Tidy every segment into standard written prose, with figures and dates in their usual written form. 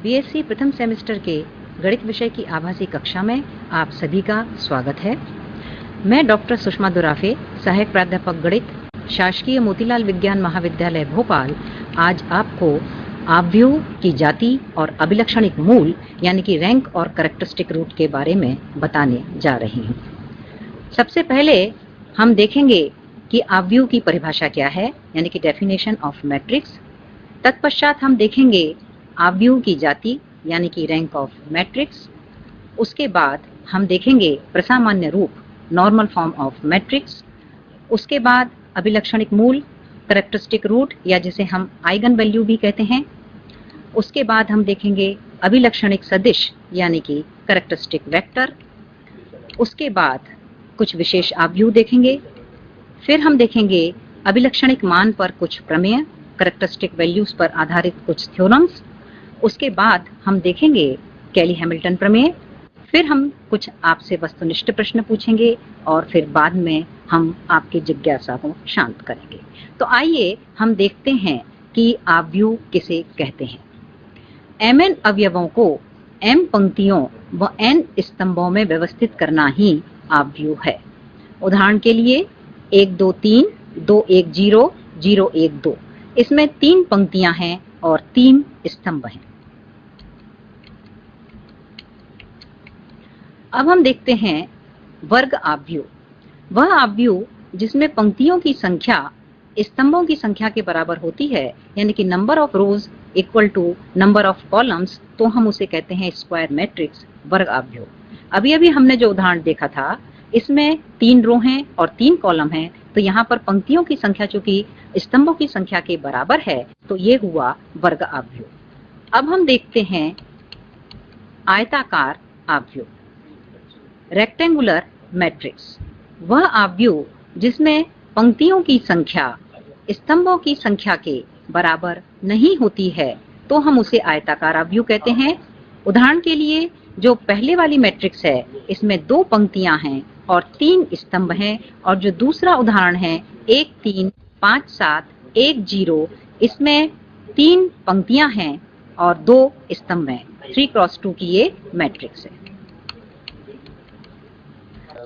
BSc प्रथम semester के गणित विषय की आभासी कक्षा में आप सभी का स्वागत है। मैं डॉक्टर सुषमा दुराफे, सहायक प्राध्यापक गणित, शासकीय मोतीलाल विज्ञान महाविद्यालय भोपाल, आज आपको आव्यूह की जाति और अभिलक्षणिक मूल यानी कि रैंक और कैरेक्टरिस्टिक रूट के बारे में बताने जा रही हूँ। सबसे पहले हम देखेंगे कि आव्यूह की परिभाषा क्या है, यानी कि डेफिनेशन ऑफ मैट्रिक्स। तत्पश्चात हम देखेंगे आव्यूह की जाति यानी कि रैंक ऑफ मैट्रिक्स। उसके बाद हम देखेंगे प्रसामान्य रूप, नॉर्मल फॉर्म ऑफ मैट्रिक्स। उसके बाद अभिलक्षणिक मूल, कैरेक्टरिस्टिक रूट या जिसे हम आइगन वैल्यू भी कहते हैं। उसके बाद हम देखेंगे अभिलक्षणिक सदिश यानी कि कैरेक्टरिस्टिक वेक्टर। उसके बाद कुछ विशेष आव्यूह देखेंगे। फिर हम देखेंगे अभिलक्षणिक मान पर कुछ प्रमेय, कैरेक्टरिस्टिक वैल्यूज पर आधारित कुछ थ्योरम्स। उसके बाद हम देखेंगे कैली-हैमिल्टन प्रमेय। फिर हम कुछ आपसे वस्तुनिष्ठ प्रश्न पूछेंगे और फिर बाद में हम आपकी जिज्ञासा को शांत करेंगे। तो आइए हम देखते हैं कि आव्यूह किसे कहते हैं। mn अवयवों को m पंक्तियों व n स्तंभों में व्यवस्थित करना ही आव्यूह है। उदाहरण के लिए 1 2 3, 2 1 0, 0 1 2। इसमें 3 पंक्तियां हैं और 3 स्तंभ हैं। अब हम देखते हैं वर्ग आव्यूह। वह आव्यूह जिसमें पंक्तियों की संख्या स्तंभों की संख्या के बराबर होती है, यानी कि number of rows equal to number of columns, तो हम उसे कहते हैं स्क्वायर मैट्रिक्स, वर्ग आव्यूह। अभी अभी हमने जो उदाहरण देखा था, इसमें 3 रो हैं और 3 कॉलम हैं, तो यहाँ पर पंक्तियों की संख्या चूंकि स्तंभों की संख्या के बराबर है, तो ये हुआ वर्ग आव्यूह। अब हम देखते हैं आयताकार आव्यूह, रेक्टेंगुलर मैट्रिक्स। वह आव्यूह जिसमें पंक्तियों की संख्या स्तंभों की संख्या के बराबर नहीं होती है, तो हम उसे आयताकार आव्यूह कहते हैं। उदाहरण के लिए जो पहले वाली मैट्रिक्स है, इसमें 2 पंक्तियां हैं और 3 स्तंभ हैं, और जो दूसरा उदाहरण है 1 3 5 7 1 0, इसमें 3 पंक्तियां हैं और 2 स्तंभ हैं। 3x2 की ये मैट्रिक्स है।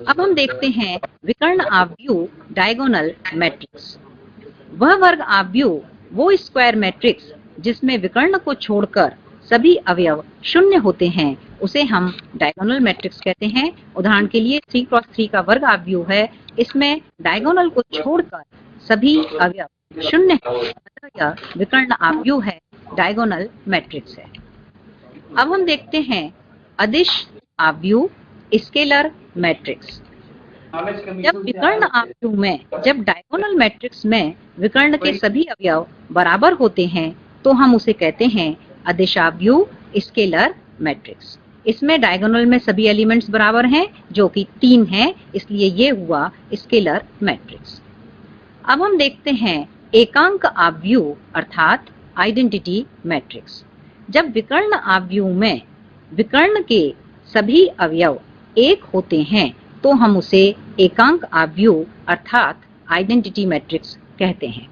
अब हम देखते हैं विकर्ण आव्यूह, डायगोनल मैट्रिक्स। वह वर्ग आव्यूह, वो स्क्वायर मैट्रिक्स जिसमें विकर्ण को छोड़कर सभी अवयव शून्य होते हैं, उसे हम डायगोनल मैट्रिक्स कहते हैं। उदाहरण के लिए 3x3 का वर्ग आव्यूह है, इसमें डायगोनल को छोड़कर सभी अवयव शून्य है, अतः यह विकर्ण आव्यूह है, डायगोनल मैट्रिक्स है। अब हम देखते हैं अदिश आव्यूह, स्केलर मैट्रिक्स। जब विकर्ण आव्यूह में, जब डायगोनल मैट्रिक्स में विकर्ण के सभी अवयव बराबर होते हैं, तो हम उसे कहते हैं अदिश आव्यूह, स्केलर मैट्रिक्स। इसमें डायगोनल में सभी एलिमेंट्स बराबर हैं, जो कि 3 हैं, इसलिए ये हुआ स्केलर मैट्रिक्स। अब हम देखते हैं एकांक आव्यूह अर्थात आइडेंटिटी मैट्रिक्स। जब विकर्ण आव्यूह में विकर्ण के सभी अवयव 1 होते हैं, तो हम उसे एकांक आव्यूह अर्थात आइडेंटिटी मैट्रिक्स कहते हैं।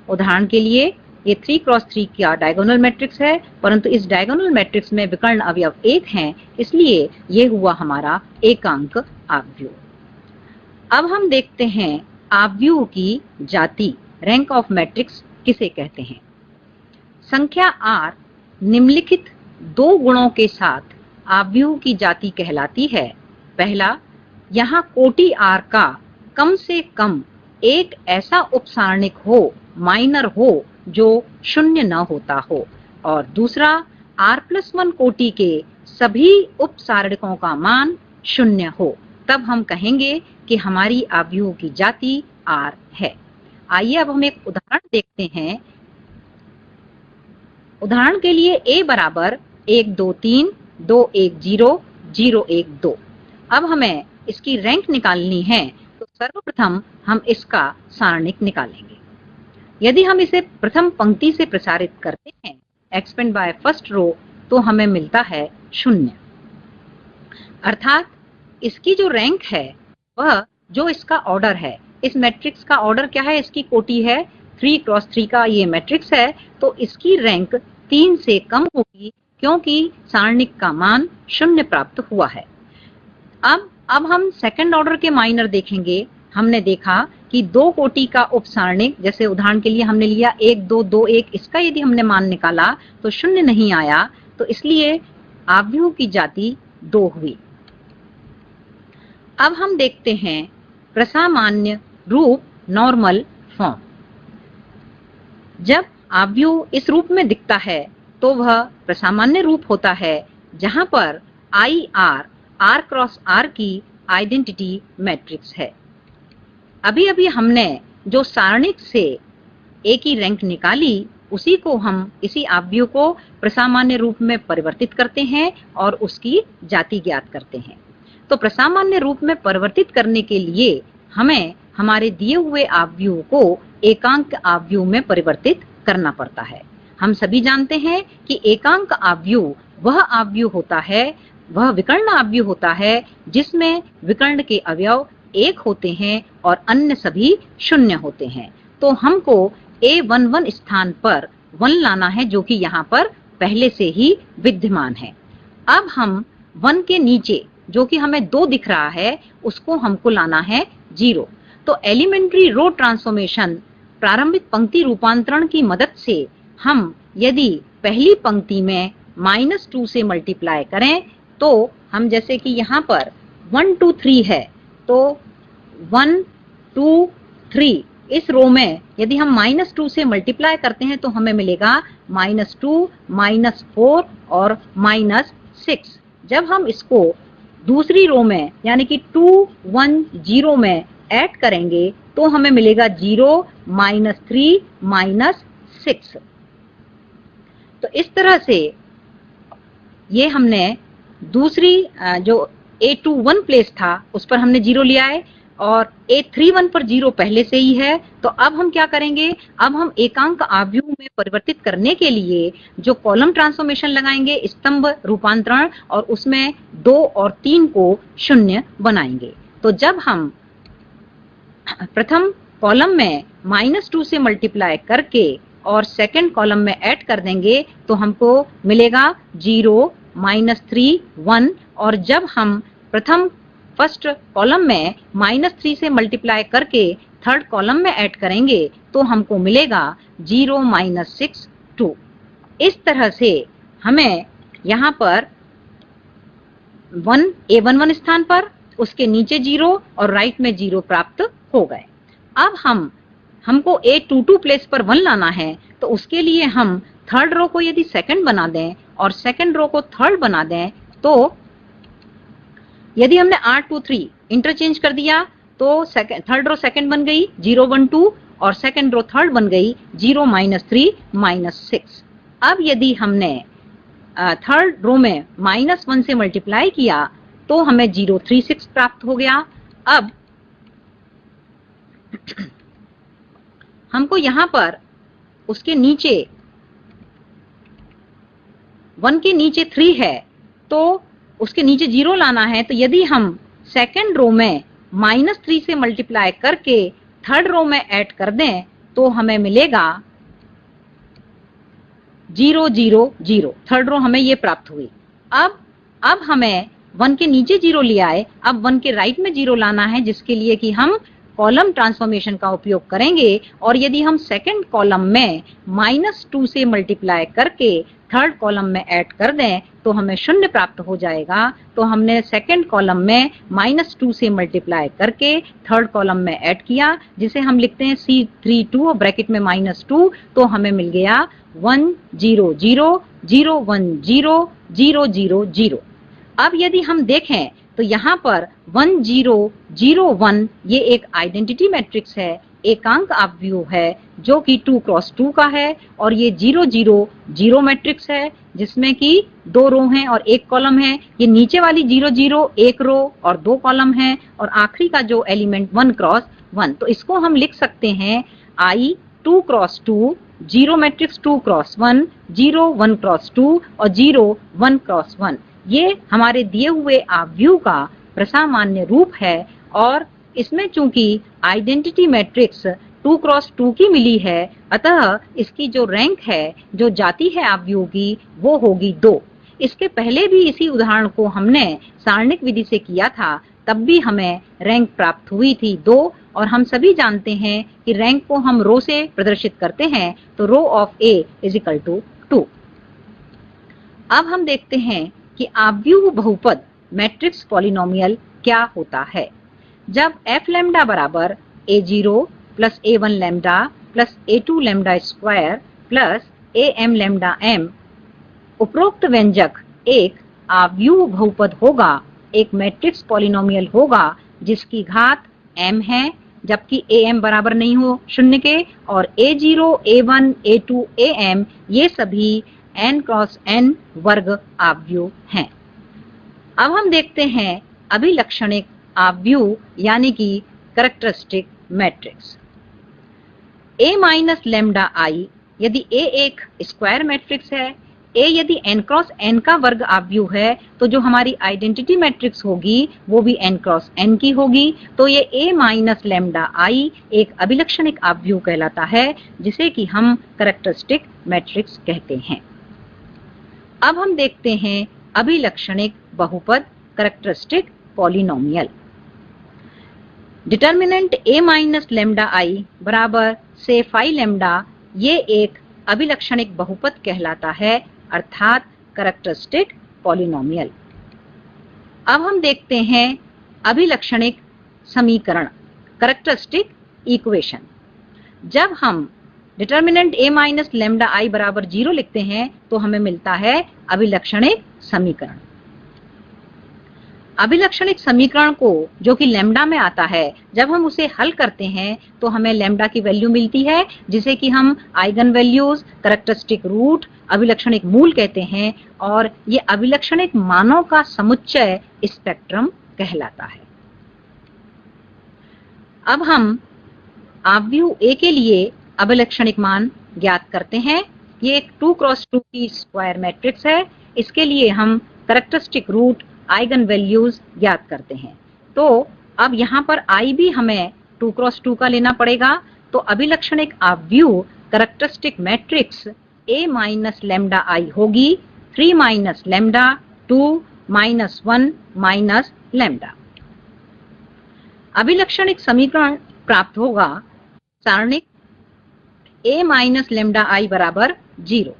उदाहरण के लिए ये 3x3 का डायगोनल मैट्रिक्स है, परंतु इस डायगोनल मैट्रिक्स में विकर्ण अवयव 1 हैं, इसलिए ये हुआ हमारा एकांक आव्यूह। अब हम देखते हैं आव्यूह की जाति, रैंक ऑफ मैट्रिक्स किसे कहते हैं। संख्या R निम्नलिखित 2 गुणों के साथ आव्यूह की जाति कहलाती है। पहला, यहाँ कोटि R का कम से कम एक ऐसा उपसारणिक हो, माइनर हो, जो शून्य न होता हो, और दूसरा R+1 कोटि के सभी उपसारणिकों का मान शून्य हो, तब हम कहेंगे कि हमारी आव्यूह की जाति R है। आइए अब हम एक उदाहरण देखते हैं। उदाहरण के लिए A बराबर 1 2 3, 2 1 0, 0 1 2। अब हमें इसकी रैंक निकालनी है, तो सर्वप्रथम हम इसका सारणिक निकालेंगे। यदि हम इसे प्रथम पंक्ति से प्रसारित करते हैं, एक्सपेंड बाय फर्स्ट रो, तो हमें मिलता है 0। अर्थात इसकी जो रैंक है, वह जो इसका ऑर्डर है, इस मैट्रिक्स का ऑर्डर क्या है, इसकी कोटि है 3x3 का ये मैट्रिक्स है, तो इसकी रैंक 3 से कम होगी, क्योंकि सारणिक का मान 0 प्राप्त हुआ है। अब हम सेकंड ऑर्डर के माइनर देखेंगे। हमने देखा कि 2 कोटि का उप सारणिक, जैसे उदाहरण के लिए हमने लिया 1 2 2 1, इसका यदि हमने मान निकाला तो 0 नहीं आया, तो इसलिए आव्यूह की जाति 2 हुई। अब हम देखते हैं प्रसामान्य रूप, नॉर्मल फॉर्म। जब आव्यूह इस रूप में दिखता है तो वह प्रसामान्य रूप होता है, जहां पर IR R क्रॉस R की आइडेंटिटी मैट्रिक्स है। अभी अभी हमने जो सारणिक से A की रैंक निकाली, उसी को हम इसी आव्यूह को प्रसामान्य रूप में परिवर्तित करते हैं और उसकी जाति ज्ञात करते हैं। तो प्रसामान्य रूप में परिवर्तित करने के लिए हमें हमारे दिए हुए आव्यूह को एकांक आव्यूह में परिवर्तित करना पड़ता है। हम सभी जानते हैं कि एकांक आव्यूह वह आव्यूह होता है, वह विकर्ण आव्यूह होता है जिसमें विकर्ण के अवयव 1 होते हैं और अन्य सभी 0 होते हैं। तो हमको A11 स्थान पर 1 लाना है, जो कि यहाँ पर पहले से ही विद्यमान है। अब हम 1 के नीचे, जो कि हमें 2 दिख रहा है, उसको हमको लाना है 0। तो एलिमेंट्री रो ट्रांसफॉर्मेशन, प्रारंभिक पंक्ति रूपांतरण की मदद से हम यदि पहली पंक्ति में -2 से मल्टीप्लाई करें तो हम, जैसे कि यहाँ पर 1 2 3 है, तो 1 2 3 इस रो में यदि हम -2 से मल्टीप्लाई करते हैं तो हमें मिलेगा -2 -4 और -6। जब हम इसको दूसरी रो में यानी कि 2 1 0 में ऐड करेंगे तो हमें मिलेगा 0 -3 -6। तो इस तरह से ये हमने दूसरी जो A21 प्लेस था उस पर हमने 0 लिया है और A31 पर 0 पहले से ही है। तो अब हम क्या करेंगे, अब हम एकांक आव्यूह में परिवर्तित करने के लिए जो कॉलम ट्रांसफॉर्मेशन लगाएंगे, स्तंभ रूपांतरण, और उसमें 2 और 3 को 0 बनाएंगे। तो जब हम प्रथम कॉलम में -2 से मल्टीप्लाई करके और सेकंड कॉलम में ऐड कर देंगे तो हमको मिलेगा 0 -3 1, और जब हम फर्स्ट कॉलम में -3 से मल्टीप्लाई करके थर्ड कॉलम में ऐड करेंगे तो हमको मिलेगा 0 -6 2। इस तरह से हमें यहाँ पर A11 स्थान पर, उसके नीचे 0 और राइट में 0 प्राप्त हो गए। अब हमको A22 प्लेस पर 1 लाना है, तो उसके लिए हम थर्ड रो को यदि सेकंड बना दें और सेकंड रो को थर्ड बना दें, तो यदि हमने R2 3 इंटरचेंज कर दिया तो थर्ड रो सेकंड बन गई 0 1 2 और सेकंड रो थर्ड बन गई 0 -3 -6। अब यदि हमने थर्ड रो में -1 से मल्टीप्लाई किया तो हमें 0 3 6 प्राप्त हो गया। अब हमको यहाँ पर उसके नीचे 1 के नीचे 3 है तो उसके नीचे 0 लाना है। तो यदि हम सेकंड रो में -3 से मल्टीप्लाई करके थर्ड रो में ऐड कर दें तो हमें मिलेगा 0 0 0। थर्ड रो हमें ये प्राप्त हुई। अब हमें 1 के नीचे 0 लिया है, अब 1 के राइट में 0 लाना है, जिसके लिए कि हम कॉलम ट्रांसफॉर्मेशन का उपयोग करेंगे। और यदि हम सेकंड कॉलम में -2 से मल्टीप्लाई करके थर्ड कॉलम में ऐड कर दें तो हमें 0 प्राप्त हो जाएगा। तो हमने सेकंड कॉलम में -2 से मल्टीप्लाई करके थर्ड कॉलम में ऐड किया, जिसे हम लिखते हैं C32 और ब्रैकेट में -2, तो हमें मिल गया 1 0 0 0 1 0 0 0 0। अब यदि हम देखें तो यहाँ पर 1 0 0 1 ये एक आइडेंटिटी मैट्रिक्स है, एकांक आव्यूह है जो कि 2 क्रॉस 2 का है, और ये 0 0 0 मैट्रिक्स है जिसमें कि 2 रो हैं और 1 कॉलम है। ये नीचे वाली 0 0 1 रो और 2 कॉलम है, और आखिरी का जो एलिमेंट 1 क्रॉस 1। तो इसको हम लिख सकते हैं I 2 cross 2 0 matrix 2 cross 1 0 1 cross 2 और 0 1 क्रॉस 1। ये हमारे दिए हुए आव्यूह का प्रसामान्य रूप है, और इसमें चूंकि आइडेंटिटी मैट्रिक्स 2 क्रॉस 2 की मिली है, अतः इसकी जो रैंक है, जो जाति है अवयवों की, वो होगी 2। इसके पहले भी इसी उदाहरण को हमने सारणिक विधि से किया था, तब भी हमें रैंक प्राप्त हुई थी 2, और हम सभी जानते हैं कि रैंक को हम रो से प्रदर्शित करते हैं, तो rho of A is equal to 2। अब हम देखते हैं कि आव्यूह बहुपद मैट्रिक्स पॉलिनोमियल क्या होता है। जब f लैम्डा बराबर a0 plus a1 lambda plus a2 lambda square plus am lambda m, उपरोक्त व्यंजक एक आव्यूह बहुपद होगा, एक मैट्रिक्स पॉलिनोमियल होगा जिसकी घात m है, जबकि am बराबर नहीं हो 0 के, और a0, a1, a2, am ये सभी n क्रॉस n वर्ग आव्यूह हैं। अब हम देखते हैं अभिलक्षणिक आव्यूह यानी कि characteristic matrix. A minus lambda i यदि A एक स्क्वायर मैट्रिक्स है, A यदि n क्रॉस n का वर्ग आव्यूह है, तो जो हमारी आइडेंटिटी मैट्रिक्स होगी वो भी n क्रॉस n की होगी। तो ये A माइनस लैम्डा i एक अभिलक्षणिक आव्यूह कहलाता है, जिसे कि हम कैरेक्टरिस्टिक मैट्रिक्स कहते हैं। अब हम देखते हैं अभिलक्षणिक बहुपद characteristic polynomial. Determinant A minus lambda i बराबर से फाई लैम्डा, ये एक अभिलक्षणिक बहुपद कहलाता है, अर्थात कैरेक्टरिस्टिक पॉलिनोमियल। अब हम देखते हैं अभिलक्षणिक समीकरण, कैरेक्टरिस्टिक इक्वेशन। जब हम determinant A minus lambda i बराबर 0 लिखते हैं तो हमें मिलता है अभिलक्षणिक समीकरण। अभिलक्षणिक समीकरण को, जो कि लैम्डा में आता है, जब हम उसे हल करते हैं तो हमें लैम्डा की वैल्यू मिलती है, जिसे कि हम आइगन वैल्यूज, कैरेक्टरिस्टिक रूट, अभिलक्षणिक मूल कहते हैं, और ये अभिलक्षणिक मानों का समुच्चय स्पेक्ट्रम कहलाता है। अब हम आव्यूह A के लिए अभिलक्षणिक मान ज्ञात करते हैं। ये एक 2 क्रॉस 2 की स्क्वायर मैट्रिक्स है। इसके लिए हम कैरेक्टरिस्टिक रूट, आइगन वैल्यूज ज्ञात करते हैं। तो अब यहाँ पर I भी हमें 2 क्रॉस 2 का लेना पड़ेगा। तो अभिलक्षणिक आव्यूह characteristic matrix A minus lambda i होगी 3 minus lambda 2 minus 1 minus lambda. अभिलक्षणिक समीकरण प्राप्त होगा सारणिक A माइनस लैम्डा i बराबर 0,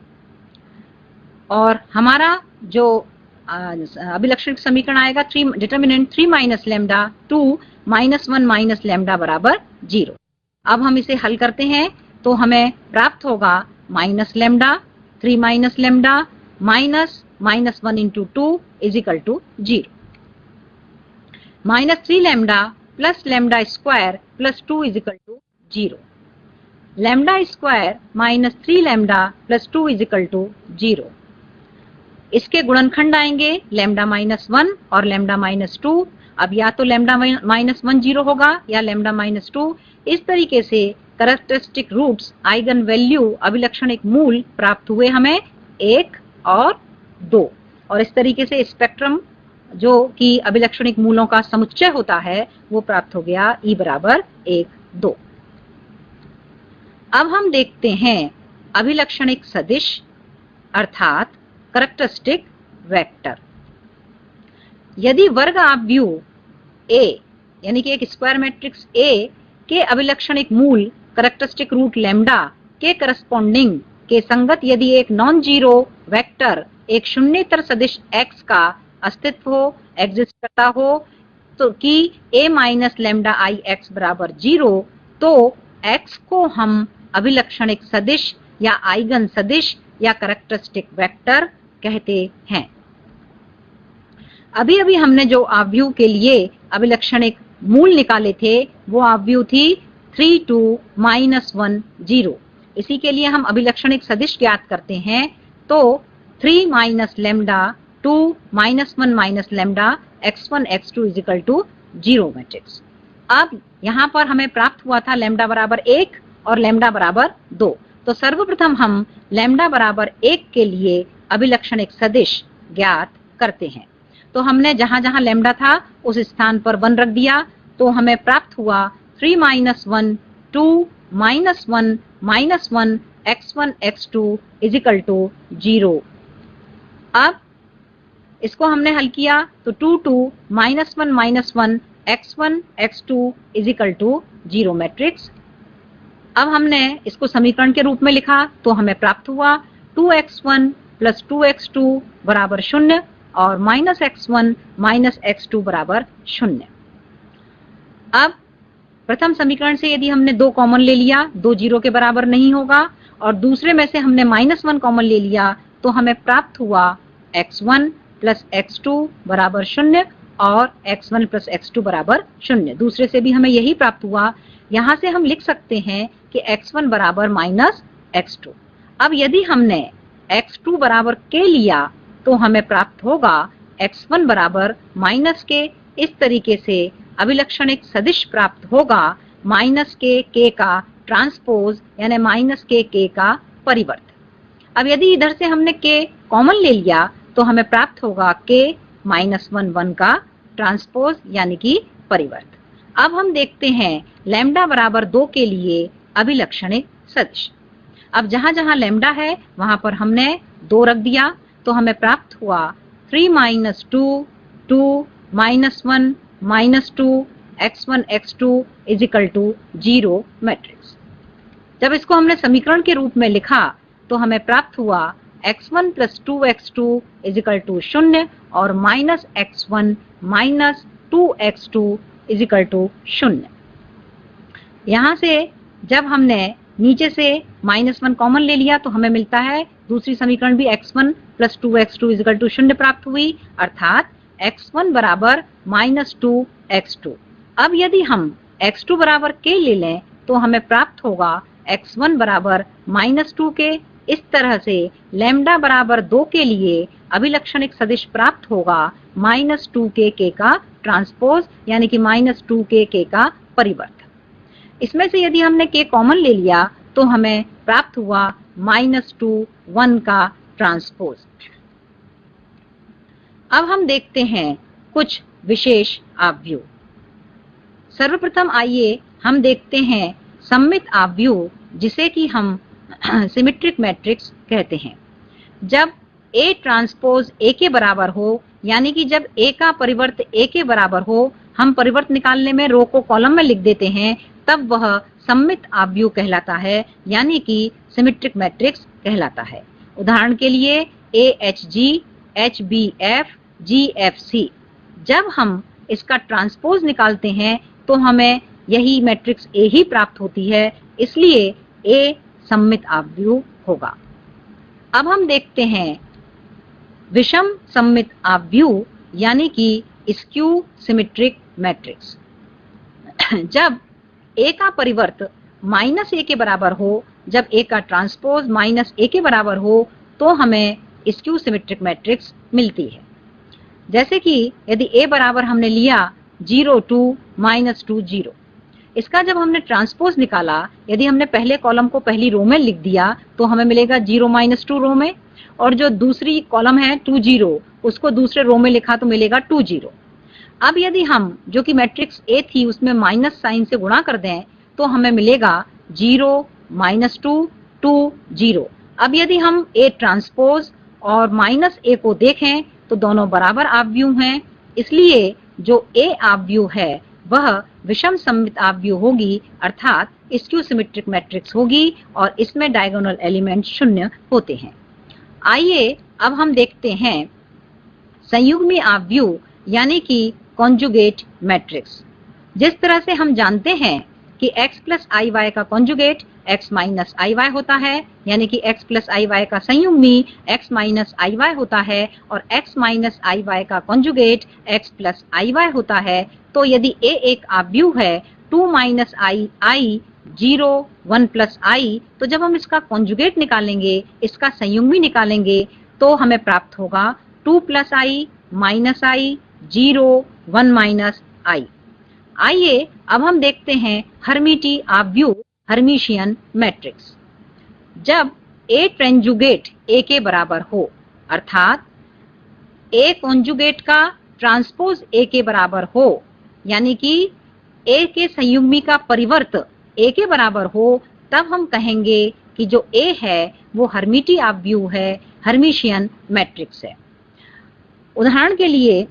और हमारा जो अभिलक्षणिक समीकरण आएगा determinant 3 minus lambda 2 minus 1 minus lambda बराबर 0। अब हम इसे हल करते हैं तो हमें प्राप्त होगा minus lambda 3 minus lambda minus 1 into 2 is equal to 0, minus 3 lambda plus lambda square plus 2 is equal to 0, lambda square minus 3 lambda plus 2 is equal to 0। इसके गुणनखंड आएंगे लैम्डा माइनस 1 और लैम्डा माइनस 2। अब या तो लैम्डा माइनस 1 0 होगा या lambda minus 2। इस तरीके से कैरेक्टरिस्टिक रूट्स, आइगन वैल्यू, अभिलक्षणिक मूल प्राप्त हुए हमें 1 और 2, और इस तरीके से स्पेक्ट्रम जो कि अभिलक्षणिक मूलों का समुच्चय होता है वो प्राप्त हो गया E बराबर 1 2। अब हम देखते हैं अभिलक्षणिक सदिश अर्थात कैरेक्टरिस्टिक वेक्टर। यदि वर्ग आव्यूह A यानी कि एक स्क्वायर मैट्रिक्स A के अभिलक्षणिक मूल कैरेक्टरिस्टिक रूट लैम्डा के करस्पॉन्डिंग के संगत यदि एक नॉन जीरो वेक्टर एक शून्येतर सदिश X का अस्तित्व हो, एग्जिस्ट करता हो, तो कि A minus lambda i x बराबर 0, तो X को हम अभिलक्षणिक सदिश या आइगन सदिश या कैरेक्टरिस्टिक वेक्टर कहते हैं। अभी अभी हमने जो आव्यूह के लिए अभिलक्षणिक मूल निकाले थे वो आव्यूह थी 3 2 माइनस 1 0। इसी के लिए हम अभिलक्षणिक सदिश ज्ञात करते हैं। तो 3 minus lambda 2 minus 1 minus lambda x1 x2 is equal to 0 matrix. अब यहाँ पर हमें प्राप्त हुआ था लैम्डा बराबर 1 और लैम्डा बराबर 2। तो सर्वप्रथम हम लैम्डा बराबर 1 के लिए अभिलक्षणिक सदिश ज्ञात करते हैं। तो हमने जहां जहां लैम्डा था उस स्थान पर 1 रख दिया, तो हमें प्राप्त हुआ 3 माइनस 1 2 -1 -1 x1 x2 = 0। अब इसको हमने हल किया तो 2 2 -1 -1 x1 x2 = 0 मैट्रिक्स। अब हमने इसको समीकरण के रूप में लिखा तो हमें प्राप्त हुआ 2x1 + 2x2 = 0 और -x1 -x2 = 0। अब प्रथम समीकरण से यदि हमने 2 कॉमन ले लिया, 2 0 के बराबर नहीं होगा, और दूसरे में से हमने -1 कॉमन ले लिया तो हमें प्राप्त हुआ x1 + x2 = 0 और x1 + x2 = 0। दूसरे से भी हमें यही प्राप्त हुआ। यहाँ से हम लिख सकते हैं कि x1 = -x2। अब यदि हमने x2 = k लिया तो हमें प्राप्त होगा x1 = -k। इस तरीके से अभिलक्षणिक सदिश प्राप्त होगा -k का ट्रांसपोज यानी -k का परिवर्त। अब यदि इधर से हमने k कॉमन ले लिया तो हमें प्राप्त होगा k -1 1 का ट्रांसपोज यानी कि परिवर्त। अब हम देखते हैं लैम्डा बराबर 2 के लिए अभिलक्षणिक सदिश। अब जहां जहां लैम्डा है वहां पर हमने 2 रख दिया तो हमें प्राप्त हुआ 3 - 2 2 -1 -2 x1 x2 = 0 मैट्रिक्स। जब इसको हमने समीकरण के रूप में लिखा तो हमें प्राप्त हुआ x1 + 2x2 = 0 और -x1 -2x2 = 0। यहाँ से जब हमने नीचे से -1 कॉमन ले लिया तो हमें मिलता है दूसरी समीकरण भी x1 + 2x2 = 0 प्राप्त हुई, अर्थात x1 = -2x2। अब यदि हम x2 = k ले लें तो हमें प्राप्त होगा x1 = -2k। इस तरह से लैम्डा बराबर 2 के लिए अभिलक्षणिक सदिश प्राप्त होगा -2k का ट्रांसपोज यानी कि -2k का परिवर्त। इसमें से यदि हमने k कॉमन ले लिया तो हमें प्राप्त हुआ -2 1 का ट्रांसपोज। अब हम देखते हैं कुछ विशेष आव्यूह। सर्वप्रथम आइए हम देखते हैं सममित आव्यूह जिसे कि हम सिमेट्रिक मैट्रिक्स कहते हैं। जब A ट्रांसपोज A के बराबर हो यानी कि जब A का परिवर्त A के बराबर हो, हम परिवर्त निकालने में रो को कॉलम में लिख देते हैं, तब वह सममित आव्यूह कहलाता है यानी कि सिमेट्रिक मैट्रिक्स कहलाता है। उदाहरण के लिए AHG HBF GFC। जब हम इसका ट्रांसपोज निकालते हैं तो हमें यही मैट्रिक्स A ही प्राप्त होती है, इसलिए A सममित आव्यूह होगा। अब हम देखते हैं विषम सममित आव्यूह यानी कि स्क्यू सिमेट्रिक मैट्रिक्स। जब A का परिवर्त -A के बराबर हो, जब A का ट्रांसपोज -A के बराबर हो तो हमें स्क्यू सिमेट्रिक मैट्रिक्स मिलती है। जैसे कि यदि A बराबर हमने लिया 0 2 -2 0, इसका जब हमने ट्रांसपोज निकाला, यदि हमने पहले कॉलम को पहली रो में लिख दिया तो हमें मिलेगा 0 -2 रो में, और जो दूसरी कॉलम है 2 0 उसको दूसरे रो में लिखा तो मिलेगा 2 0। अब यदि हम जो कि मैट्रिक्स A थी उसमें माइनस साइन से गुणा कर दें तो हमें मिलेगा 0 -2 2 0। अब यदि हम A ट्रांसपोज और -A को देखें तो दोनों बराबर आव्यूह हैं, इसलिए जो A आव्यूह है वह विषम सममित आव्यूह होगी, अर्थात स्क्यू सिमेट्रिक मैट्रिक्स होगी और इसमें डायगोनल एलिमेंट 0 होते हैं। आइए अब हम देखते हैं संयुग्मी आव्यूह यानी कि कॉन्जुगेट मैट्रिक्स। जिस तरह से हम जानते हैं कि x + iy का कॉन्जुगेट x - iy होता है, यानी कि x + iy का संयुग्मी x - iy होता है, और x - iy का कॉन्जुगेट x + iy होता है, तो यदि A एक आव्यूह है 2 - i 0 1 + i, तो जब हम इसका कॉन्जुगेट निकालेंगे, इसका संयुग्मी निकालेंगे, तो हमें प्राप्त होगा 2 + i -i 0 1 - i। आइए अब हम देखते हैं हर्मिटी आव्यूह हर्मिशियन मैट्रिक्स। जब A ट्रांजुगेट A के बराबर हो, अर्थात A कॉन्जुगेट का ट्रांसपोज A के बराबर हो, यानी कि A के संयुग्मी का परिवर्त A के बराबर हो तब हम कहेंगे कि जो A है वो हर्मिटी ऑब्व्यू है, हर्मिशियन मैट्रिक्स है। उदाहरण के लिए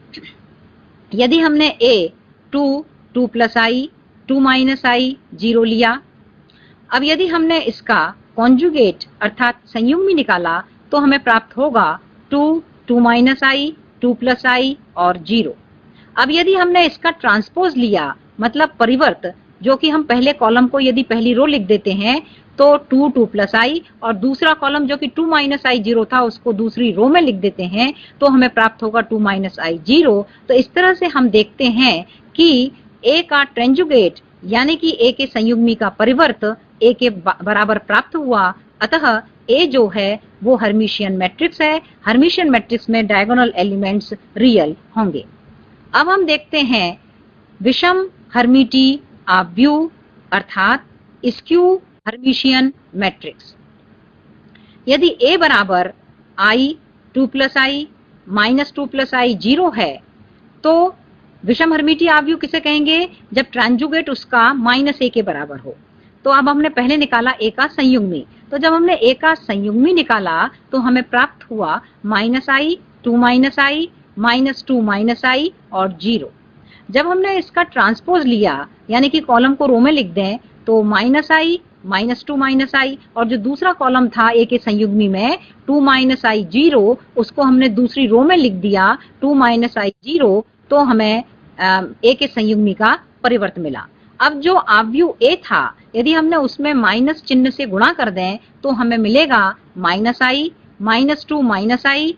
यदि हमने A 2, 2 प्लस आई, 2 माइनस आई, 0 लिया, अब यदि हमने इसका कॉन्जुगेट अर्थात संयुग्मी निकाला तो हमें प्राप्त होगा 2, 2 माइनस आई, 2 प्लस आई और 0। अब यदि हमने इसका ट्रांसपोज लिया मतलब परिवर्त, जो कि हम पहले कॉलम को यदि पहली रो लिख देते हैं तो 2, 2 प्लस आई और दूसरा कॉलम जो कि 2 माइनस आई 0 था उसको दूसरी रो में लिख देते हैं तो हमें प्राप्त होगा 2 माइनस आई 0। तो इस तरह से हम देखते हैं कि A का ट्रेंजुगेट यानी कि A के संयुग्मी का परिवर्त A के बराबर प्राप्त हुआ, अतः A जो है वो हर्मिशियन मैट्रिक्स है। हर्मिशियन मैट्रिक्स में डायगोनल एलिमेंट्स रियल होंगे। अब हम देखते हैं विषम हर्मिटी ऑब्व्यू अर्थात स्क्यू हर्मिशियन मैट्रिक्स। यदि A बराबर I 2 plus I minus 2 plus I 0 है तो विषम हर्मिटी ऑब्व्यू किसे कहेंगे? जब ट्रांजुगेट उसका माइनस A के बराबर हो। तो अब हमने पहले निकाला A का संयुग्मी, तो जब हमने A का संयुग्मी निकाला तो हमें प्राप्त हुआ माइनस आई, 2 माइनस आई, माइनस 2 माइनस आई और 0। जब हमने इसका ट्रांसपोज लिया यानी कि कॉलम को रो में लिख दें तो माइनस आई, माइनस 2 माइनस आई और जो दूसरा कॉलम था A के संयुग्मी में 2 माइनस आई 0 उसको हमने दूसरी रो में लिख दिया 2 माइनस आई 0, तो हमें A के संयुग्मी का परिवर्त मिला। अब जो ऑब्व्यू A था यदि हमने उसमें माइनस चिन्ह से गुणा कर दें तो हमें मिलेगा माइनस आई, माइनस 2 माइनस आई,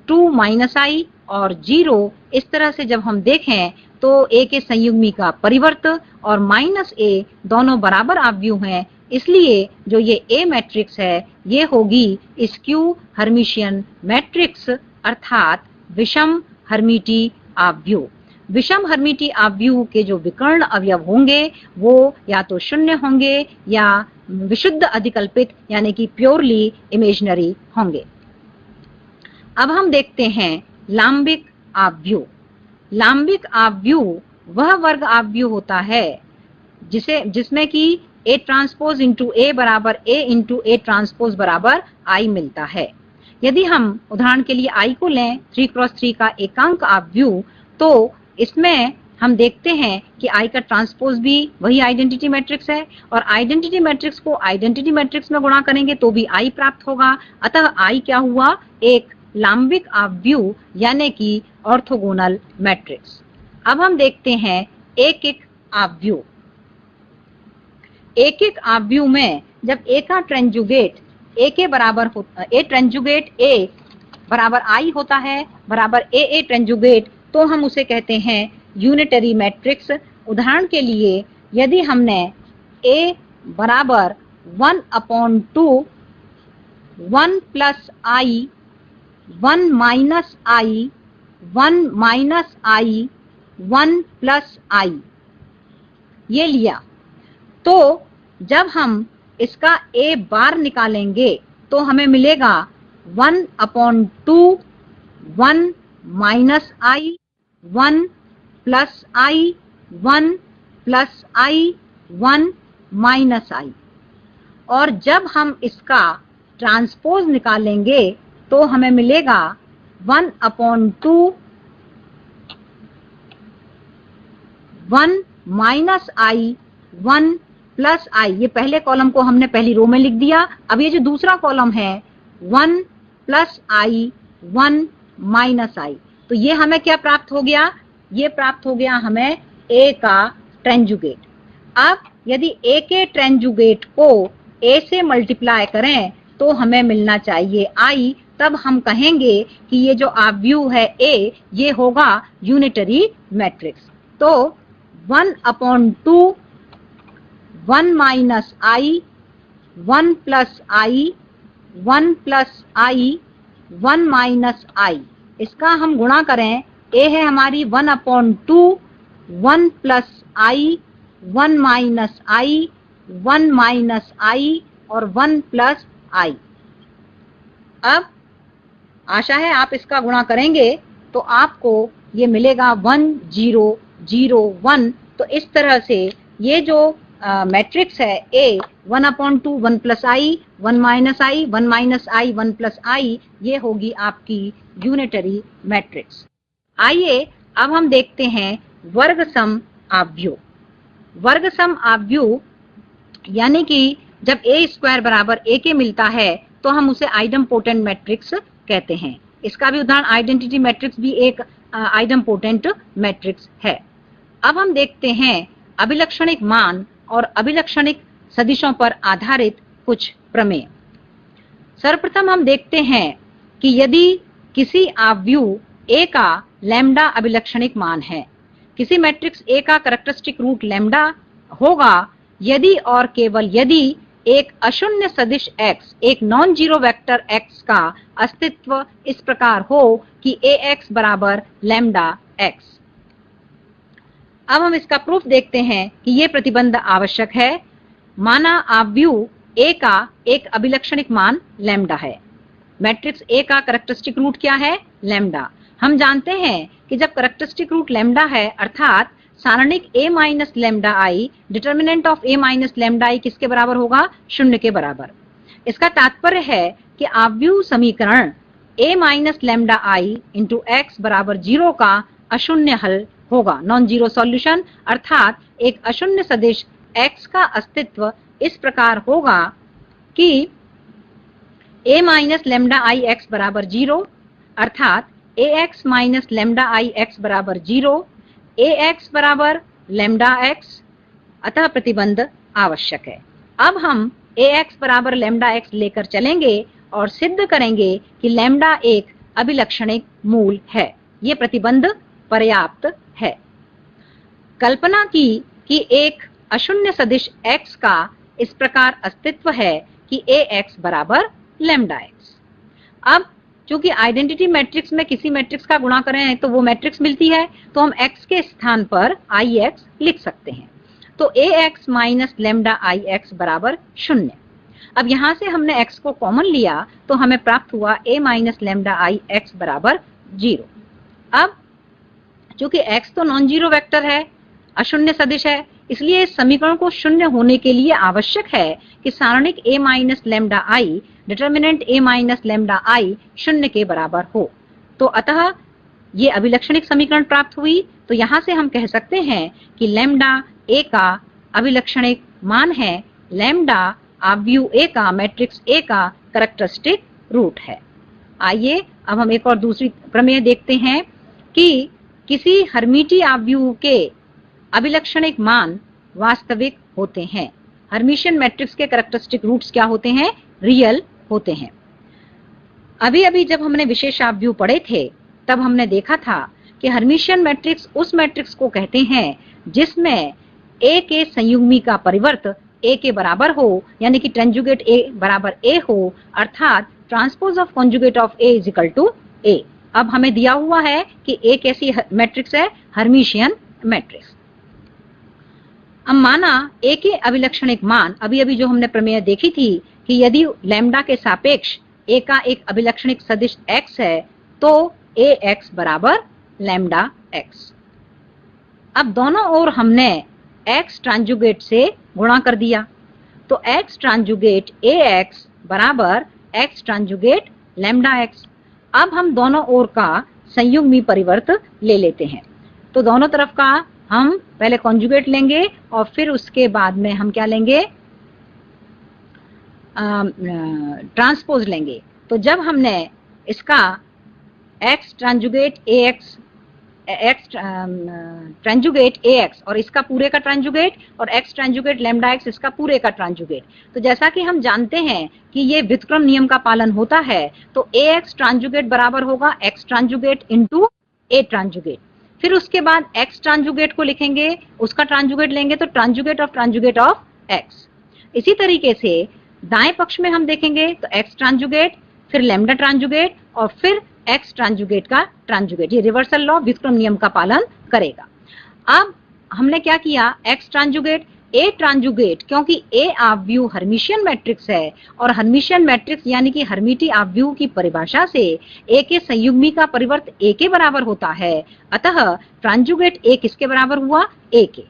2 माइनस आई और 0। इस तरह से जब हम देखें तो A के संयुग्मी का परिवर्त और माइनस A दोनों बराबर ऑब्व्यू हैं, इसलिए जो ये A मैट्रिक्स है ये होगी स्क्यू हर्मिशियन मैट्रिक्स अर्थात विषम हर्मिटी ऑब्व्यू। विषम हर्मिटी ऑब्व्यू के जो विकर्ण अवयव होंगे वो या तो शून्य होंगे या विशुद्ध अधिकल्पित यानी कि प्योरली इमेजिनरी होंगे। अब हम देखते हैं लांबिक ऑब्व्यू। लांबिक ऑब्व्यू वह वर्ग ऑब्व्यू होता है जिसमें कि A ट्रांसपोज इंटू A बराबर A इंटू A ट्रांसपोज बराबर I मिलता है। यदि हम उदाहरण के लिए I को लें 3x3 का एकांक ऑब्व्यू तो इसमें हम देखते हैं कि I का ट्रांसपोज भी वही आइडेंटिटी मैट्रिक्स है और आइडेंटिटी मैट्रिक्स को आइडेंटिटी मैट्रिक्स में गुणा करेंगे तो भी I प्राप्त होगा, अतः I क्या हुआ? एक लांबिक ऑब्व्यू यानी कि ऑर्थोगोनल मैट्रिक्स। अब हम देखते हैं एकिक ऑब्व्यू। एकिक ऑब्व्यू में जब A का ट्रेंजुगेट A के बराबर होता है, A ट्रेंजुगेट A बराबर I होता है बराबर A ट्रेंजुगेट, तो हम उसे कहते हैं यूनिटरी मैट्रिक्स। उदाहरण के लिए यदि हमने A बराबर 1/2 1 plus I 1 minus I 1 minus I 1 plus I ये लिया, तो जब हम इसका A बार निकालेंगे तो हमें मिलेगा 1/2 1 minus I 1 plus I 1 plus I 1 minus I, और जब हम इसका ट्रांसपोज निकालेंगे तो हमें मिलेगा 1/2 1 माइनस I 1 प्लस I। ये पहले कॉलम को हमने पहली रो में लिख दिया। अब ये जो दूसरा कॉलम है 1 प्लस I 1 माइनस I, तो ये हमें क्या प्राप्त हो गया? ये प्राप्त हो गया हमें A का ट्रेंजुगेट। अब यदि A के ट्रेंजुगेट को A से मल्टीप्लाई करें तो हमें मिलना चाहिए I, तब हम कहेंगे कि ये जो ऑब्व्यू है A ये होगा यूनिटरी मैट्रिक्स। तो 1/2 1 minus I 1 plus I 1 plus I 1 minus I, इसका हम गुणा करें A है हमारी 1/2 1 plus I 1 minus I 1 minus I और 1 प्लस I। अब आशा है आप इसका गुणा करेंगे तो आपको ये मिलेगा 1 0 0 1। तो इस तरह से ये जो मैट्रिक्स है A 1/2 1 + I 1 - I 1 - I 1 + I, ये होगी आपकी यूनिटरी मैट्रिक्स। आइए अब हम देखते हैं वर्ग सम आव्यूह। वर्ग सम आव्यूह यानी कि जब A² बराबर A के मिलता है तो हम उसे आइडम्पोटेंट मैट्रिक्स कहते हैं। इसका भी उदाहरण आइडेंटिटी मैट्रिक्स भी एक आइडम्पोटेंट मैट्रिक्स है। अब हम देखते हैं अभिलक्षणिक मान और अभिलक्षणिक सदिशों पर आधारित कुछ प्रमेय। सर्वप्रथम हम देखते हैं कि यदि किसी आव्यूह A का लैम्डा अभिलक्षणिक मान है, किसी मैट्रिक्स A का कैरेक्टरिस्टिक रूट लैम्डा होगा यदि और केवल यदि एक अशून्य सदिश x, एक नॉन जीरो वेक्टर x का अस्तित्व इस प्रकार हो कि Ax बराबर लैम्डा x। अब हम इसका प्रूफ देखते हैं कि ये प्रतिबंध आवश्यक है। माना आव्यूह A का एक अभिलक्षणिक मान लैम्डा है। मैट्रिक्स A का कैरेक्टरिस्टिक रूट क्या है? लैम्डा। हम जानते हैं कि जब कैरेक्टरिस्टिक रूट लैम्डा है अर्थात सारणिक A minus lambda I, determinant of A minus lambda I किसके बराबर होगा? 0 के बराबर। इसका तात्पर्य है कि आव्यूह समीकरण A minus lambda I into x बराबर 0 का अशून्य हल होगा, नॉन जीरो सॉल्यूशन, अर्थात एक अशून्य सदिश x का अस्तित्व इस प्रकार होगा कि A minus lambda I x बराबर 0, अर्थात Ax minus lambda I x बराबर 0, Ax बराबर लैम्डा x, अतः प्रतिबंध आवश्यक है। अब हम Ax बराबर लैम्डा x लेकर चलेंगे और सिद्ध करेंगे कि लैम्डा एक अभिलक्षणिक मूल है। ये प्रतिबंध पर्याप्त है। कल्पना की कि एक अशून्य सदिश x का इस प्रकार अस्तित्व है कि Ax बराबर लैम्डा x। अब चूंकि आइडेंटिटी मैट्रिक्स में किसी मैट्रिक्स का गुणा करें तो वो मैट्रिक्स मिलती है, तो हम x के स्थान पर Ix लिख सकते हैं। तो Ax माइनस लैम्डा Ix बराबर 0। अब यहां से हमने x को कॉमन लिया तो हमें प्राप्त हुआ A माइनस लैम्डा Ix बराबर 0। अब चूंकि x तो नॉन जीरो वेक्टर है, अशून्य सदिश है, इसलिए इस समीकरण को शून्य होने के लिए आवश्यक है कि सारणिक A minus lambda I, determinant A minus lambda I 0 के बराबर हो। तो अतः ये अभिलक्षणिक समीकरण प्राप्त हुई। तो यहां से हम कह सकते हैं कि लैम्डा A का अभिलक्षणिक मान है, लैम्डा आव्यूह A का मैट्रिक्स A का कैरेक्टरिस्टिक रूट है। आइए अब हम एक और दूसरी प्रमेय देखते हैं कि किसी हर्मीटी आव्यूह के अभिलक्षणिक मान वास्तविक होते हैं। हर्मिशियन मैट्रिक्स के कैरेक्टरिस्टिक रूट्स क्या होते हैं? रियल होते हैं। अभी अभी जब हमने विशेष आव्यूह पढ़े थे तब हमने देखा था कि हर्मिशियन मैट्रिक्स उस मैट्रिक्स को कहते हैं जिसमें A के संयुग्मी का परिवर्त A के बराबर हो, यानी कि ट्रांजुगेट A बराबर A हो, अर्थात transpose of conjugate of A is equal to A। अब हमें दिया हुआ है कि A कैसी मैट्रिक्स है? Hermitian matrix. अब माना A के अभिलक्षणिक मान, अभी अभी जो हमने प्रमेय देखी थी कि यदि लैम्डा के सापेक्ष A का एक अभिलक्षणिक सदिश x है तो Ax बराबर लैम्डा x। अब दोनों ओर हमने x ट्रांजुगेट से गुणा कर दिया, तो x ट्रांजुगेट Ax बराबर x ट्रांजुगेट लैम्डा x। अब हम दोनों ओर का संयुग्मी परिवर्त ले लेते हैं। तो दोनों तरफ का हम पहले कॉन्जुगेट लेंगे और फिर उसके बाद में हम क्या लेंगे? ट्रांसपोज लेंगे। तो जब हमने इसका x ट्रांजुगेट ax और इसका पूरे का ट्रांजुगेट और x ट्रांजुगेट लैम्डा x इसका पूरे का ट्रांजुगेट, तो जैसा कि हम जानते हैं कि ये व्युत्क्रम नियम का पालन होता है, तो ax ट्रांजुगेट बराबर होगा x ट्रांजुगेट इंटू a ट्रांजुगेट। फिर उसके बाद x ट्रांजुगेट को लिखेंगे, उसका ट्रांजुगेट लेंगे तो ट्रांजुगेट ऑफ x। इसी तरीके से दाएं पक्ष में हम देखेंगे तो x ट्रांजुगेट, फिर लैम्डा ट्रांजुगेट और फिर x ट्रांजुगेट का ट्रांजुगेट। ये रिवर्सल लॉ व्युत्क्रम नियम का पालन करेगा। अब हमने क्या किया? x ट्रांजुगेट A ट्रांजुगेट, क्योंकि A आव्यूह हर्मिशियन मैट्रिक्स है और हर्मिशियन मैट्रिक्स यानी कि हर्मिटी आव्यूह की परिभाषा से A के संयुग्मी का परिवर्त A के बराबर होता है, अतः ट्रांजुगेट A किसके बराबर हुआ? A के।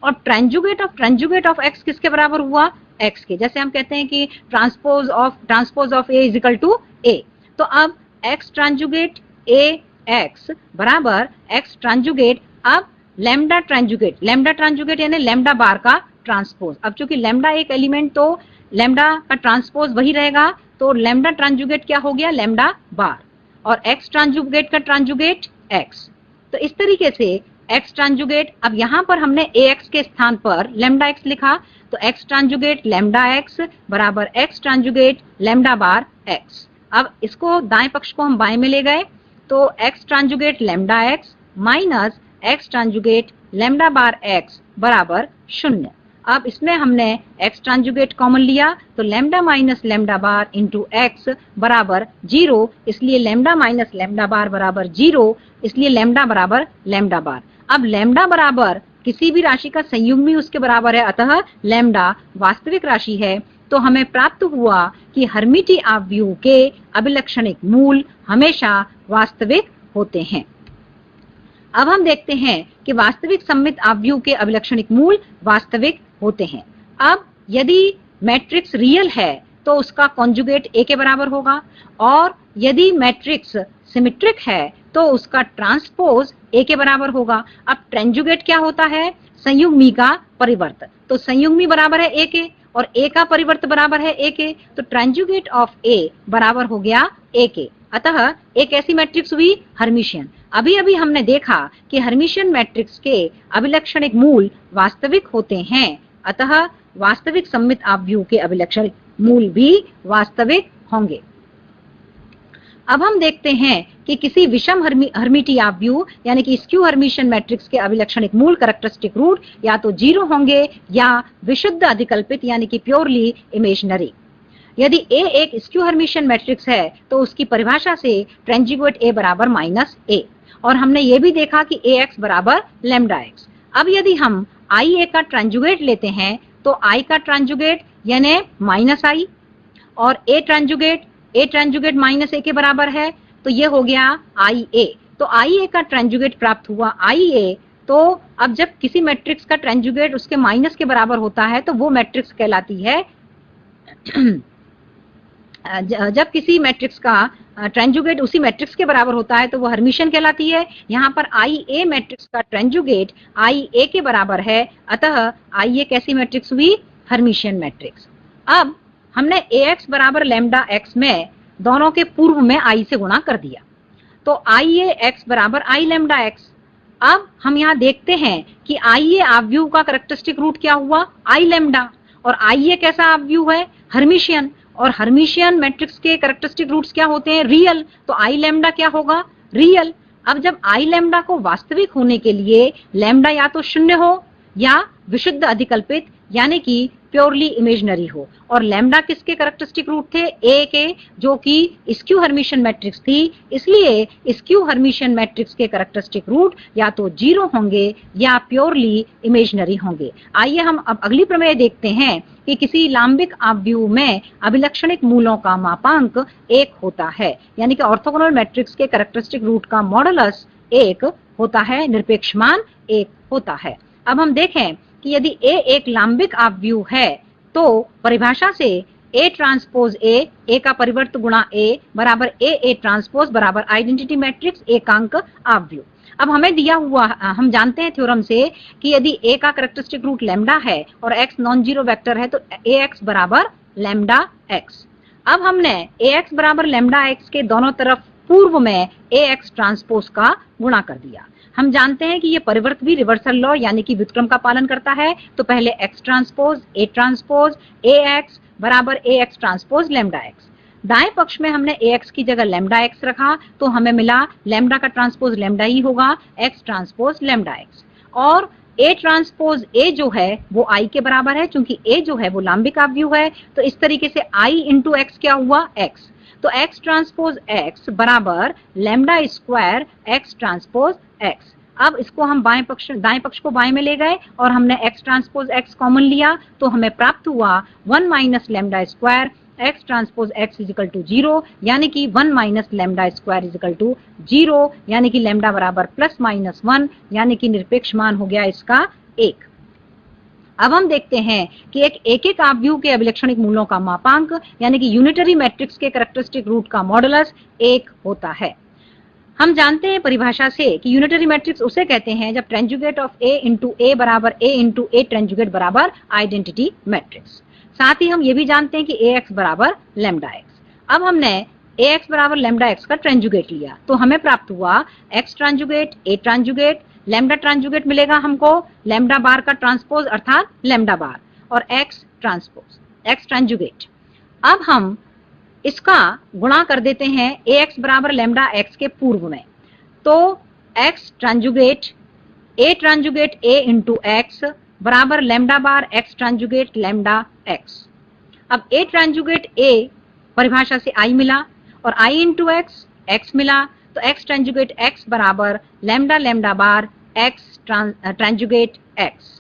और ट्रांजुगेट ऑफ एक्स किसके बराबर हुआ, एक्स के। जैसे हम कहते हैं कि transpose of A is equal to A, तो अब एक्स ट्रांजुगेट ए एक्स बराबर एक्स ट्रांजुगेट, अब लैम्डा ट्रांजुगेट यानी लैम्डा बार का ट्रांसपोज। अब चूंकि लैम्डा एक एलिमेंट तो लैम्डा का ट्रांसपोज वही रहेगा, तो लैम्डा ट्रांजुगेट क्या हो गया, लैम्डा बार, और एक्स ट्रांजुगेट का ट्रांजुगेट एक्स। तो इस तरीके से एक्स ट्रांजुगेट, अब यहां पर हमने ए एक्स के स्थान पर लैम्डा एक्स लिखा, तो एक्स ट्रांजुगेट लैम्डा एक्स बराबर X transjugate lambda bar x. अब इसको दाएं पक्ष को हम बाएं में ले गए, तो X transjugate lambda X minus X transjugate lambda bar X बराबर 0। अब इसमें हमने एक्स ट्रांजुगेट कॉमन लिया, तो lambda minus lambda bar into x बराबर 0, इसलिए लैम्डा माइनस लैम्डा बार बराबर 0, इसलिए लैम्डा बराबर लैम्डा बार। अब लैम्डा बराबर किसी भी राशि का संयुग्मी उसके बराबर है, अतः लैम्डा वास्तविक राशि है। तो हमें प्राप्त हुआ कि हर्मिटी आव्यूह के अभिलक्षणिक मूल हमेशा वास्तविक होते हैं। अब हम देखते हैं कि वास्तविक सममित आव्यूह के अभिलक्षणिक मूल वास्तविक होते हैं। अब यदि मैट्रिक्स रियल है तो उसका कॉन्जुगेट ए के बराबर होगा, और यदि मैट्रिक्स सिमेट्रिक है तो उसका ट्रांसपोज ए के बराबर होगा। अब ट्रांजुगेट क्या होता है, संयुग्मी का परिवर्त, तो संयुग्मी बराबर है ए के और ए का परिवर्त बराबर है ए के, तो ट्रांजुगेट ऑफ ए बराबर हो गया ए के। अतः एक ऐसी मैट्रिक्स हुई हर्मिशियन। अभी अभी हमने देखा कि हर्मिशियन मैट्रिक्स के अभिलक्षणिक मूल वास्तविक होते हैं, अतः वास्तविक सममित आव्यूह के अभिलक्षणिक मूल भी वास्तविक होंगे। अब हम देखते हैं कि किसी विषम हर्मिटी आव्यूह यानी कि स्क्यू हर्मिशियन मैट्रिक्स के अभिलक्षणिक मूल कैरेक्टरिस्टिक रूट या तो 0 होंगे या विशुद्ध अधिकल्पित यानी कि प्योरली इमेजिनरी। यदि A एक स्क्यू हर्मिशियन मैट्रिक्स है तो उसकी परिभाषा से ट्रांजुगेट A बराबर माइनस A, और हमने ये भी देखा कि AX बराबर लैम्डा एक्स। अब यदि हम IA का ट्रांजुगेट लेते हैं तो I का ट्रांजुगेट यानी माइनस I, और A ट्रांजुगेट माइनस A के बराबर है, तो ये हो गया IA। तो IA का ट्रांजुगेट प्राप्त हुआ IA। तो अब जब किसी मैट्रिक्स का ट्रांजुगेट उसके माइनस के बराबर होता है तो वो मैट्रिक्स कहलाती है जब किसी मैट्रिक्स का ट्रांजुगेट उसी मैट्रिक्स के बराबर होता है तो वो हर्मिशियन कहलाती है। यहाँ पर IA मैट्रिक्स का ट्रांजुगेट IA के बराबर है, अतः IA कैसी मैट्रिक्स हुई, हर्मिशियन मैट्रिक्स। अब हमने AX बराबर लैम्डा एक्स में दोनों के पूर्व में I से गुणा कर दिया, तो IAX बराबर I लैम्डा एक्स। अब हम यहाँ देखते हैं कि IA आव्यूह का कैरेक्टरिस्टिक रूट क्या हुआ, I लैम्डा, और IA कैसा आव्यूह है, हर्मिशियन, और हर्मिशियन मैट्रिक्स के कैरेक्टरिस्टिक रूट्स क्या होते हैं, रियल, तो I लैम्डा क्या होगा, रियल। अब जब I लैम्डा को वास्तविक होने के लिए लैम्डा या तो 0 हो या विशुद्ध अधिकल्पित यानी कि प्योरली इमेजिनरी हो, और लैम्डा किसके कैरेक्टरिस्टिक रूट थे, A के, जो कि स्क्यू हर्मिशियन मैट्रिक्स थी, इसलिए स्क्यू हर्मिशियन मैट्रिक्स के कैरेक्टरिस्टिक रूट या तो 0 होंगे या प्योरली इमेजिनरी होंगे। आइए हम अब अगली प्रमेय देखते हैं कि किसी लांबिक आव्यूह में अभिलक्षणिक मूलों का मापांक 1 होता है, यानी कि ऑर्थोगोनल मैट्रिक्स के कैरेक्टरिस्टिक रूट का मॉडुलस 1 होता है, निरपेक्ष मान 1 होता है। अब हम देखें कि यदि A एक लांबिक आव्यूह है तो परिभाषा से A ट्रांसपोज A का परिवर्त गुणा A बराबर A ट्रांसपोज बराबर आइडेंटिटी मैट्रिक्स एकांक आव्यूह। अब हमें दिया हुआ, हम जानते हैं थ्योरम से कि यदि A का कैरेक्टरिस्टिक रूट लैम्डा है और X नॉन जीरो वेक्टर है तो AX बराबर लैम्डा X। अब हमने AX बराबर लैम्डा X के दोनों तरफ पूर्व में AX ट्रांसपोज का गुणा कर दिया। हम जानते हैं कि ये परिवर्त भी रिवर्सल लॉ यानी कि व्युत्क्रम का पालन करता है, तो पहले X transpose A transpose AX बराबर AX ट्रांसपोज लैम्डा X। दाएं पक्ष में हमने AX की जगह लैम्डा X रखा तो हमें मिला लैम्डा का ट्रांसपोज लैम्डा ही होगा, X ट्रांसपोज लैम्डा X। और A ट्रांसपोज A जो है वो I के बराबर है, क्योंकि A जो है वो लांबिक आव्यूह है, तो इस तरीके से I इंटू X क्या हुआ, X। तो X ट्रांसपोज X बराबर lambda square X transpose X। अब इसको हम दाएं पक्ष को बाएं में ले गए और हमने X ट्रांसपोज X कॉमन लिया, तो हमें प्राप्त हुआ 1 minus lambda square X transpose X is equal to 0, यानी कि 1 minus lambda square is equal to 0, यानी कि लैम्डा बराबर प्लस माइनस 1, यानी कि निरपेक्ष मान हो गया इसका 1। अब हम देखते हैं कि एक एक आव्यूह के अभिलक्षणिक मूलों का मापांक यानी कि यूनिटरी मैट्रिक्स के कैरेक्टरिस्टिक रूट का मॉडुलस 1 होता है। हम जानते हैं परिभाषा से कि यूनिटरी मैट्रिक्स उसे कहते हैं जब ट्रांजुगेट ऑफ A इंटू A बराबर A इंटू A ट्रांजुगेट बराबर आइडेंटिटी मैट्रिक्स। साथ ही हम ये भी जानते हैं कि AX बराबर लैम्डा एक्स। अब हमने AX बराबर लैम्डा एक्स का ट्रांजुगेट लिया तो हमें प्राप्त हुआ X ट्रांजुगेट A ट्रांजुगेट लैम्डा ट्रांजुगेट मिलेगा हमको लैम्डा बार का ट्रांसपोज अर्थात लैम्डा बार और X ट्रांसपोज X ट्रांजुगेट। अब हम इसका गुणा कर देते हैं AX बराबर लैम्डा एक्स के पूर्व में, तो X ट्रांजुगेट A ट्रांजुगेट A into x बराबर लैम्डा बार X ट्रांजुगेट लैम्डा एक्स। अब A ट्रांजुगेट A परिभाषा से I मिला और I इंटू एक्स X मिला, तो X ट्रांजुगेट X बराबर लैम्डा लैम्डा बार X ट्रांजुगेट X।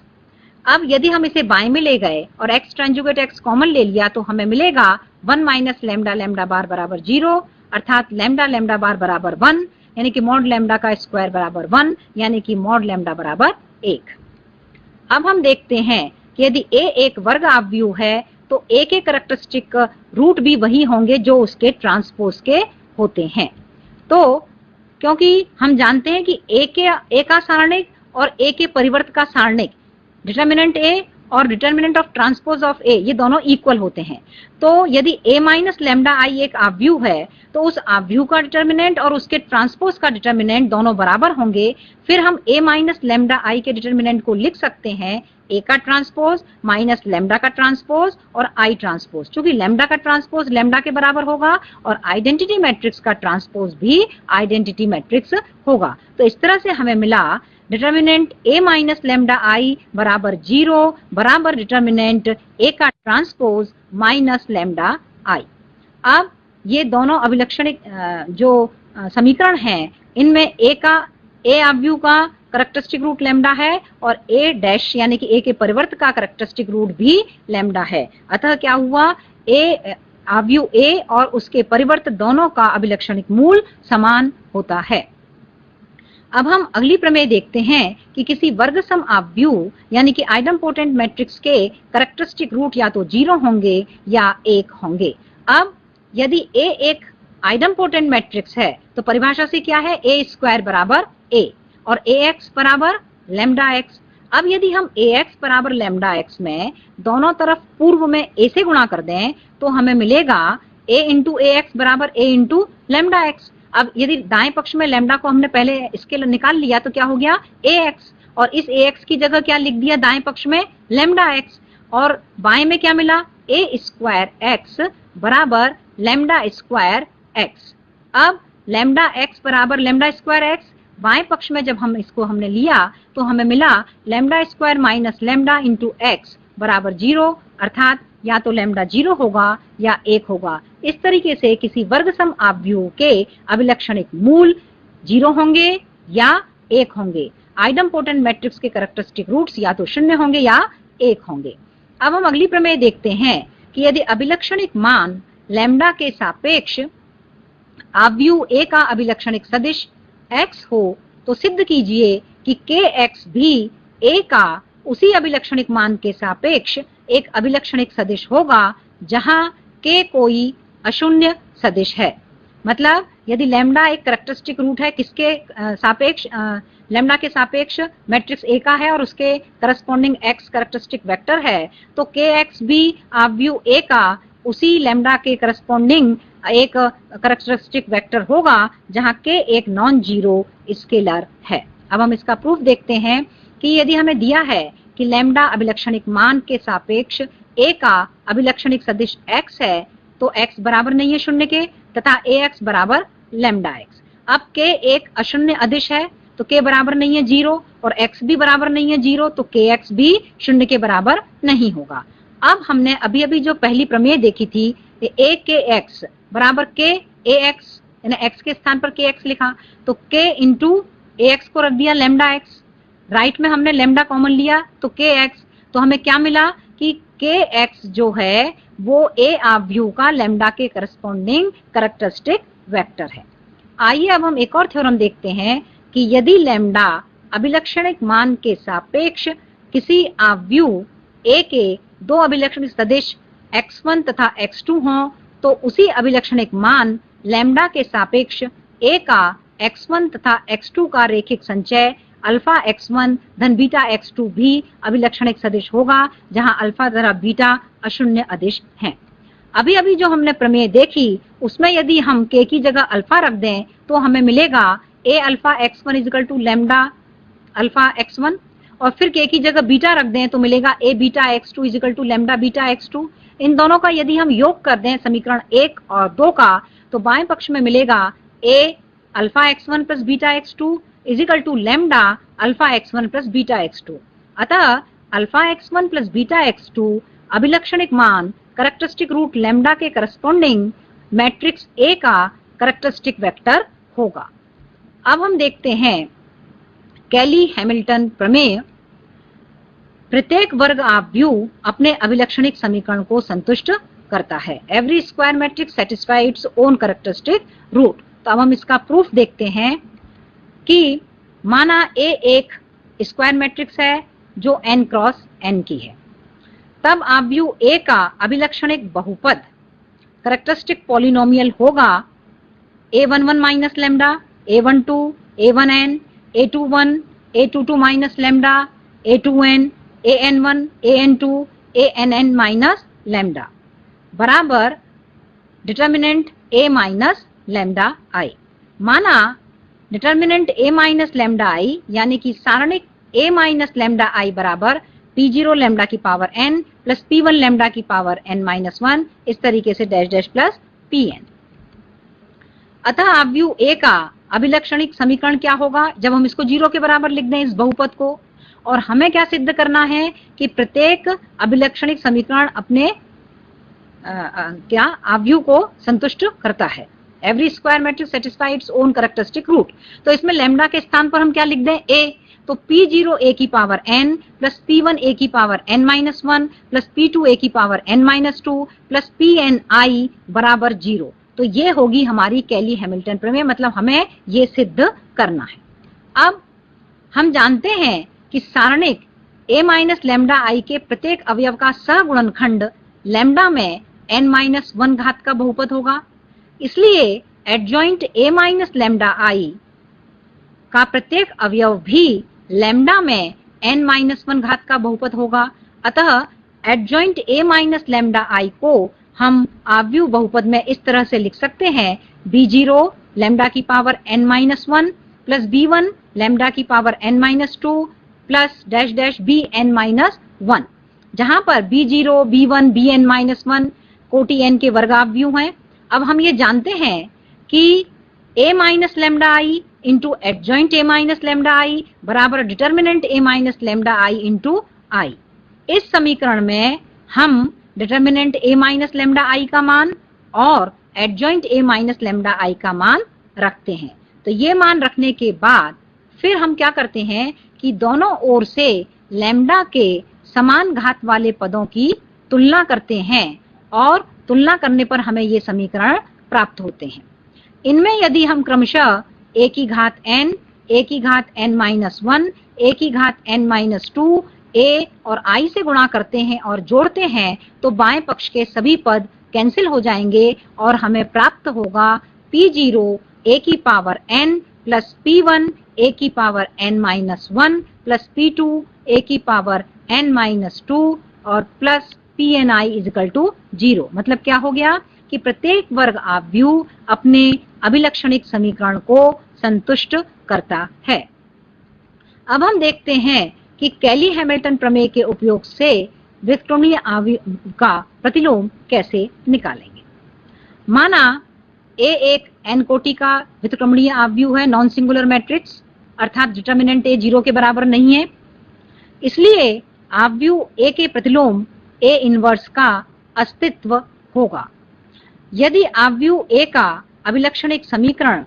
अब यदि हम इसे बाएं में ले गए और X ट्रांजुगेट X कॉमन ले लिया तो हमें मिलेगा 1 माइनस लैम्डा लैम्डा बार बराबर 0 अर्थात लैम्डा लैम्डा बार बराबर 1 यानी कि मॉड लैम्डा का स्क्वायर बराबर 1 यानी कि मॉड लैम्डा बराबर 1। अब हम देखते हैं कि यदि A एक वर्ग आव्यूह है तो A के कैरेक्टरिस्टिक रूट भी वही होंगे जो उसके ट्रांसपोज के होते हैं। तो क्योंकि हम जानते हैं कि A का सारणिक और A के परिवर्त का सारणिक डिटर्मिनेंट A और determinant of transpose of A ये दोनों इक्वल होते हैं, तो यदि A माइनस लैम्डा आई एक आव्यूह है तो उस आव्यूह का डिटर्मिनेंट और उसके ट्रांसपोज का डिटर्मिनेंट दोनों बराबर होंगे। फिर हम A माइनस लैम्डा आई के डिटर्मिनेंट को लिख सकते हैं A का ट्रांसपोज माइनस लैम्डा का ट्रांसपोज और I ट्रांसपोज। चूंकि लैम्डा का ट्रांसपोज लैम्डा के बराबर होगा और आइडेंटिटी मैट्रिक्स का ट्रांसपोज भी आइडेंटिटी मैट्रिक्स होगा, तो इस तरह से हमें मिला डिटर्मिनेंट A माइनस लैम्डा आई बराबर 0 बराबर डिटर्मिनेंट A का ट्रांसपोज माइनस लैम्डा आई। अब ये दोनों अभिलक्षणिक जो समीकरण हैं इनमें A आव्यूह का कैरेक्टरिस्टिक रूट लैम्डा है और A डैश यानी कि A के परिवर्त का कैरेक्टरिस्टिक रूट भी लैम्डा है। अतः क्या हुआ, A आव्यूह A और उसके परिवर्त दोनों का अभिलक्षणिक मूल समान होता है। अब हम अगली प्रमेय देखते हैं कि किसी वर्ग सम आव्यूह यानी कि आइडेम्पोटेंट मैट्रिक्स के कैरेक्टरिस्टिक रूट या तो 0 होंगे या 1 होंगे। अब यदि A एक आइडेम्पोटेंट मैट्रिक्स है तो परिभाषा से क्या है, A स्क्वायर बराबर A और AX बराबर लैम्डा एक्स। अब यदि हम AX बराबर लैम्डा एक्स में दोनों तरफ पूर्व में A से गुणा कर दें तो हमें मिलेगा A इंटू AX बराबर A इंटू लैम्डा एक्स। अब यदि दाएं पक्ष में लैम्डा को हमने पहले इसके निकाल लिया तो क्या हो गया AX और इस AX की जगह क्या लिख दिया दाएं पक्ष में लैम्डा एक्स और बाएं में क्या मिला A स्क्वायर एक्स बराबर लैम्डा स्क्वायर एक्स। अब लैम्डा एक्स बराबर लैम्डा स्क्वायर एक्स बाएं पक्ष में जब हम इसको हमने लिया तो हमें मिला lambda square minus lambda into x बराबर 0 अर्थात या तो लैम्डा 0 होगा या 1 होगा। इस तरीके से किसी वर्ग सम आव्यूह के अभिलक्षणिक मूल 0 होंगे या 1 होंगे। आइडेम्पोटेंट मैट्रिक्स के कैरेक्टरिस्टिक रूट्स या तो 0 होंगे या 1 होंगे। अब हम अगली प्रमेय देखते हैं कि यदि अभिलक्षणिक मान लैम्डा के सापेक्ष आव्यूह A का अभिलक्षणिक सदिश x हो तो सिद्ध कीजिए कि kx भी A का उसी अभिलक्षणिक मान के सापेक्ष एक अभिलक्षणिक सदिश होगा जहां k कोई अशून्य सदिश है। मतलब यदि लैम्डा एक कैरेक्टरिस्टिक रूट है किसके सापेक्ष, लैम्डा के सापेक्ष मैट्रिक्स A का है और उसके करस्पॉन्डिंग x कैरेक्टरिस्टिक वेक्टर है, तो kx भी आव्यूह A का उसी लैम्डा के करस्पॉन्डिंग एक कैरेक्टरिस्टिक वेक्टर होगा जहां k एक नॉन जीरो स्केलर है। अब हम इसका प्रूफ देखते हैं कि यदि हमें दिया है कि लैम्डा अभिलक्षणिक मान के सापेक्ष A का अभिलक्षणिक सदिश x है तो x बराबर नहीं है 0 के तथा ax बराबर लैम्डा x। अब k एक अशून्य अदिश है तो k बराबर नहीं है 0 और x भी बराबर नहीं है 0 तो kx भी 0 के बराबर नहीं होगा। अब हमने अभी अभी जो पहली प्रमेय देखी थी a के x बराबर k ax यानी x के स्थान पर kx लिखा तो k इंटू ax को रख दिया लैम्डा x, राइट में हमने लैम्डा कॉमन लिया तो kx, तो हमें क्या मिला कि kx जो है वो A आव्यूह का लैम्डा के करस्पॉन्डिंग कैरेक्टरिस्टिक वेक्टर है। आइए अब हम एक और थ्योरम देखते हैं कि यदि लैम्डा अभिलक्षणिक मान के सापेक्ष किसी आव्यूह A के दो अभिलक्षणिक सदिश x1 तथा x2 हों तो उसी अभिलक्षणिक मान लैम्डा के सापेक्ष A का x1 तथा x2 का रेखिक संचय अल्फा x1 धन बीटा x2 भी अभिलक्षणिक सदिश होगा, जहां अल्फा तथा बीटा अशून्य अदिश हैं। अभी अभी जो हमने प्रमेय देखी उसमें यदि हम k की जगह अल्फा रख दें तो हमें मिलेगा a alpha x1 equal to lambda alpha x1, और फिर k की जगह बीटा रख दें तो मिलेगा a beta x2 equal to lambda beta x2। इन दोनों का यदि हम योग कर दें समीकरण 1 और 2 का तो बाएं पक्ष में मिलेगा a alpha x1 plus beta x2 equal to lambda alpha x1 plus beta x2। अतः alpha x1 plus beta x2 अभिलक्षणिक मान कैरेक्टरिस्टिक रूट लैम्डा के करस्पॉन्डिंग मैट्रिक्स A का कैरेक्टरिस्टिक वेक्टर होगा। अब हम देखते हैं कैली हैमिल्टन प्रमेय। प्रत्येक वर्ग आव्यूह अपने अभिलक्षणिक समीकरण को संतुष्ट करता है। Every square matrix satisfy its own characteristic root. तो अब हम इसका प्रूफ देखते हैं कि माना A एक स्क्वायर मैट्रिक्स है जो n क्रॉस n की है, तब आव्यूह A का अभिलक्षणिक बहुपद कैरेक्टरिस्टिक पॉलिनोमियल होगा a11 minus lambda, a12, a1n, a21, a22 minus lambda, a2n, an1, an2, ann minus lambda बराबर determinant a minus lambda i। माना determinant a minus lambda i यानी कि सारणिक a माइनस लैम्डा i बराबर p0 lambda की power n plus p1 lambda की power n minus 1, इस तरीके से डैश डैश प्लस pn। अतः आव्यूह A का अभिलक्षणिक समीकरण क्या होगा जब हम इसको 0 के बराबर लिख दें इस बहुपद को, और हमें क्या सिद्ध करना है कि प्रत्येक अभिलक्षणिक समीकरण अपने क्या आव्यूह को संतुष्ट करता है। Every square matrix satisfy its own characteristic root. तो इसमें लैम्डा के स्थान पर हम क्या लिख दें a, तो p0 a की power n plus p1 a की power n minus 1 plus p2 a की power n minus 2 plus pn i बराबर 0। तो ये होगी हमारी कैली हैमिल्टन प्रमेय, मतलब हमें ये सिद्ध करना है। अब हम जानते हैं कि सारणिक a माइनस लैम्डा i के प्रत्येक अवयव का सहगुणनखंड लैम्डा में n माइनस 1 घात का बहुपद होगा, इसलिए adjoint a minus lambda i का प्रत्येक अवयव भी लैम्डा में n माइनस 1 घात का बहुपद होगा। अतः adjoint a minus lambda i को हम आव्यूह बहुपद में इस तरह से लिख सकते हैं b0 लैम्डा की power n minus 1 plus b1 lambda की power n minus 2 plus dash dash bn minus 1, जहां पर b0 b1 bn माइनस 1 कोटि n के वर्ग आव्यूह हैं। अब हम ये जानते हैं कि a minus lambda i into adjoint a minus lambda i बराबर determinant a minus lambda i into i। इस समीकरण में हम determinant a minus lambda i का मान और adjoint a minus lambda i का मान रखते हैं। तो ये मान रखने के बाद फिर हम क्या करते हैं कि दोनों ओर से लैम्डा के समान घात वाले पदों की तुलना करते हैं और तुलना करने पर हमें ये समीकरण प्राप्त होते हैं। इनमें यदि हम क्रमशः a की घात n, a की घात n माइनस 1, a की घात n माइनस 2, a और i से गुणा करते हैं और जोड़ते हैं तो बाएं पक्ष के सभी पद कैंसिल हो जाएंगे और हमें प्राप्त होगा p0 a की power n plus p1 a की power n minus 1 plus p2 a की पावर n माइनस 2 और प्लस pni इक्वल टू 0। मतलब क्या हो गया कि प्रत्येक वर्ग आव्यूह अपने अभिलक्षणिक समीकरण को संतुष्ट करता है। अब हम देखते हैं कि कैली हैमिल्टन प्रमेय के उपयोग से व्युत्क्रमणीय आव्यूह का प्रतिलोम कैसे निकालेंगे। माना A एक n कोटि का व्युत्क्रमणीय आव्यूह है, नॉन सिंगुलर मैट्रिक्स, अर्थात डिटर्मिनेंट A 0 के बराबर नहीं है, इसलिए आव्यूह A के प्रतिलोम A इनवर्स का अस्तित्व होगा। यदि आव्यूह A का अभिलक्षणिक समीकरण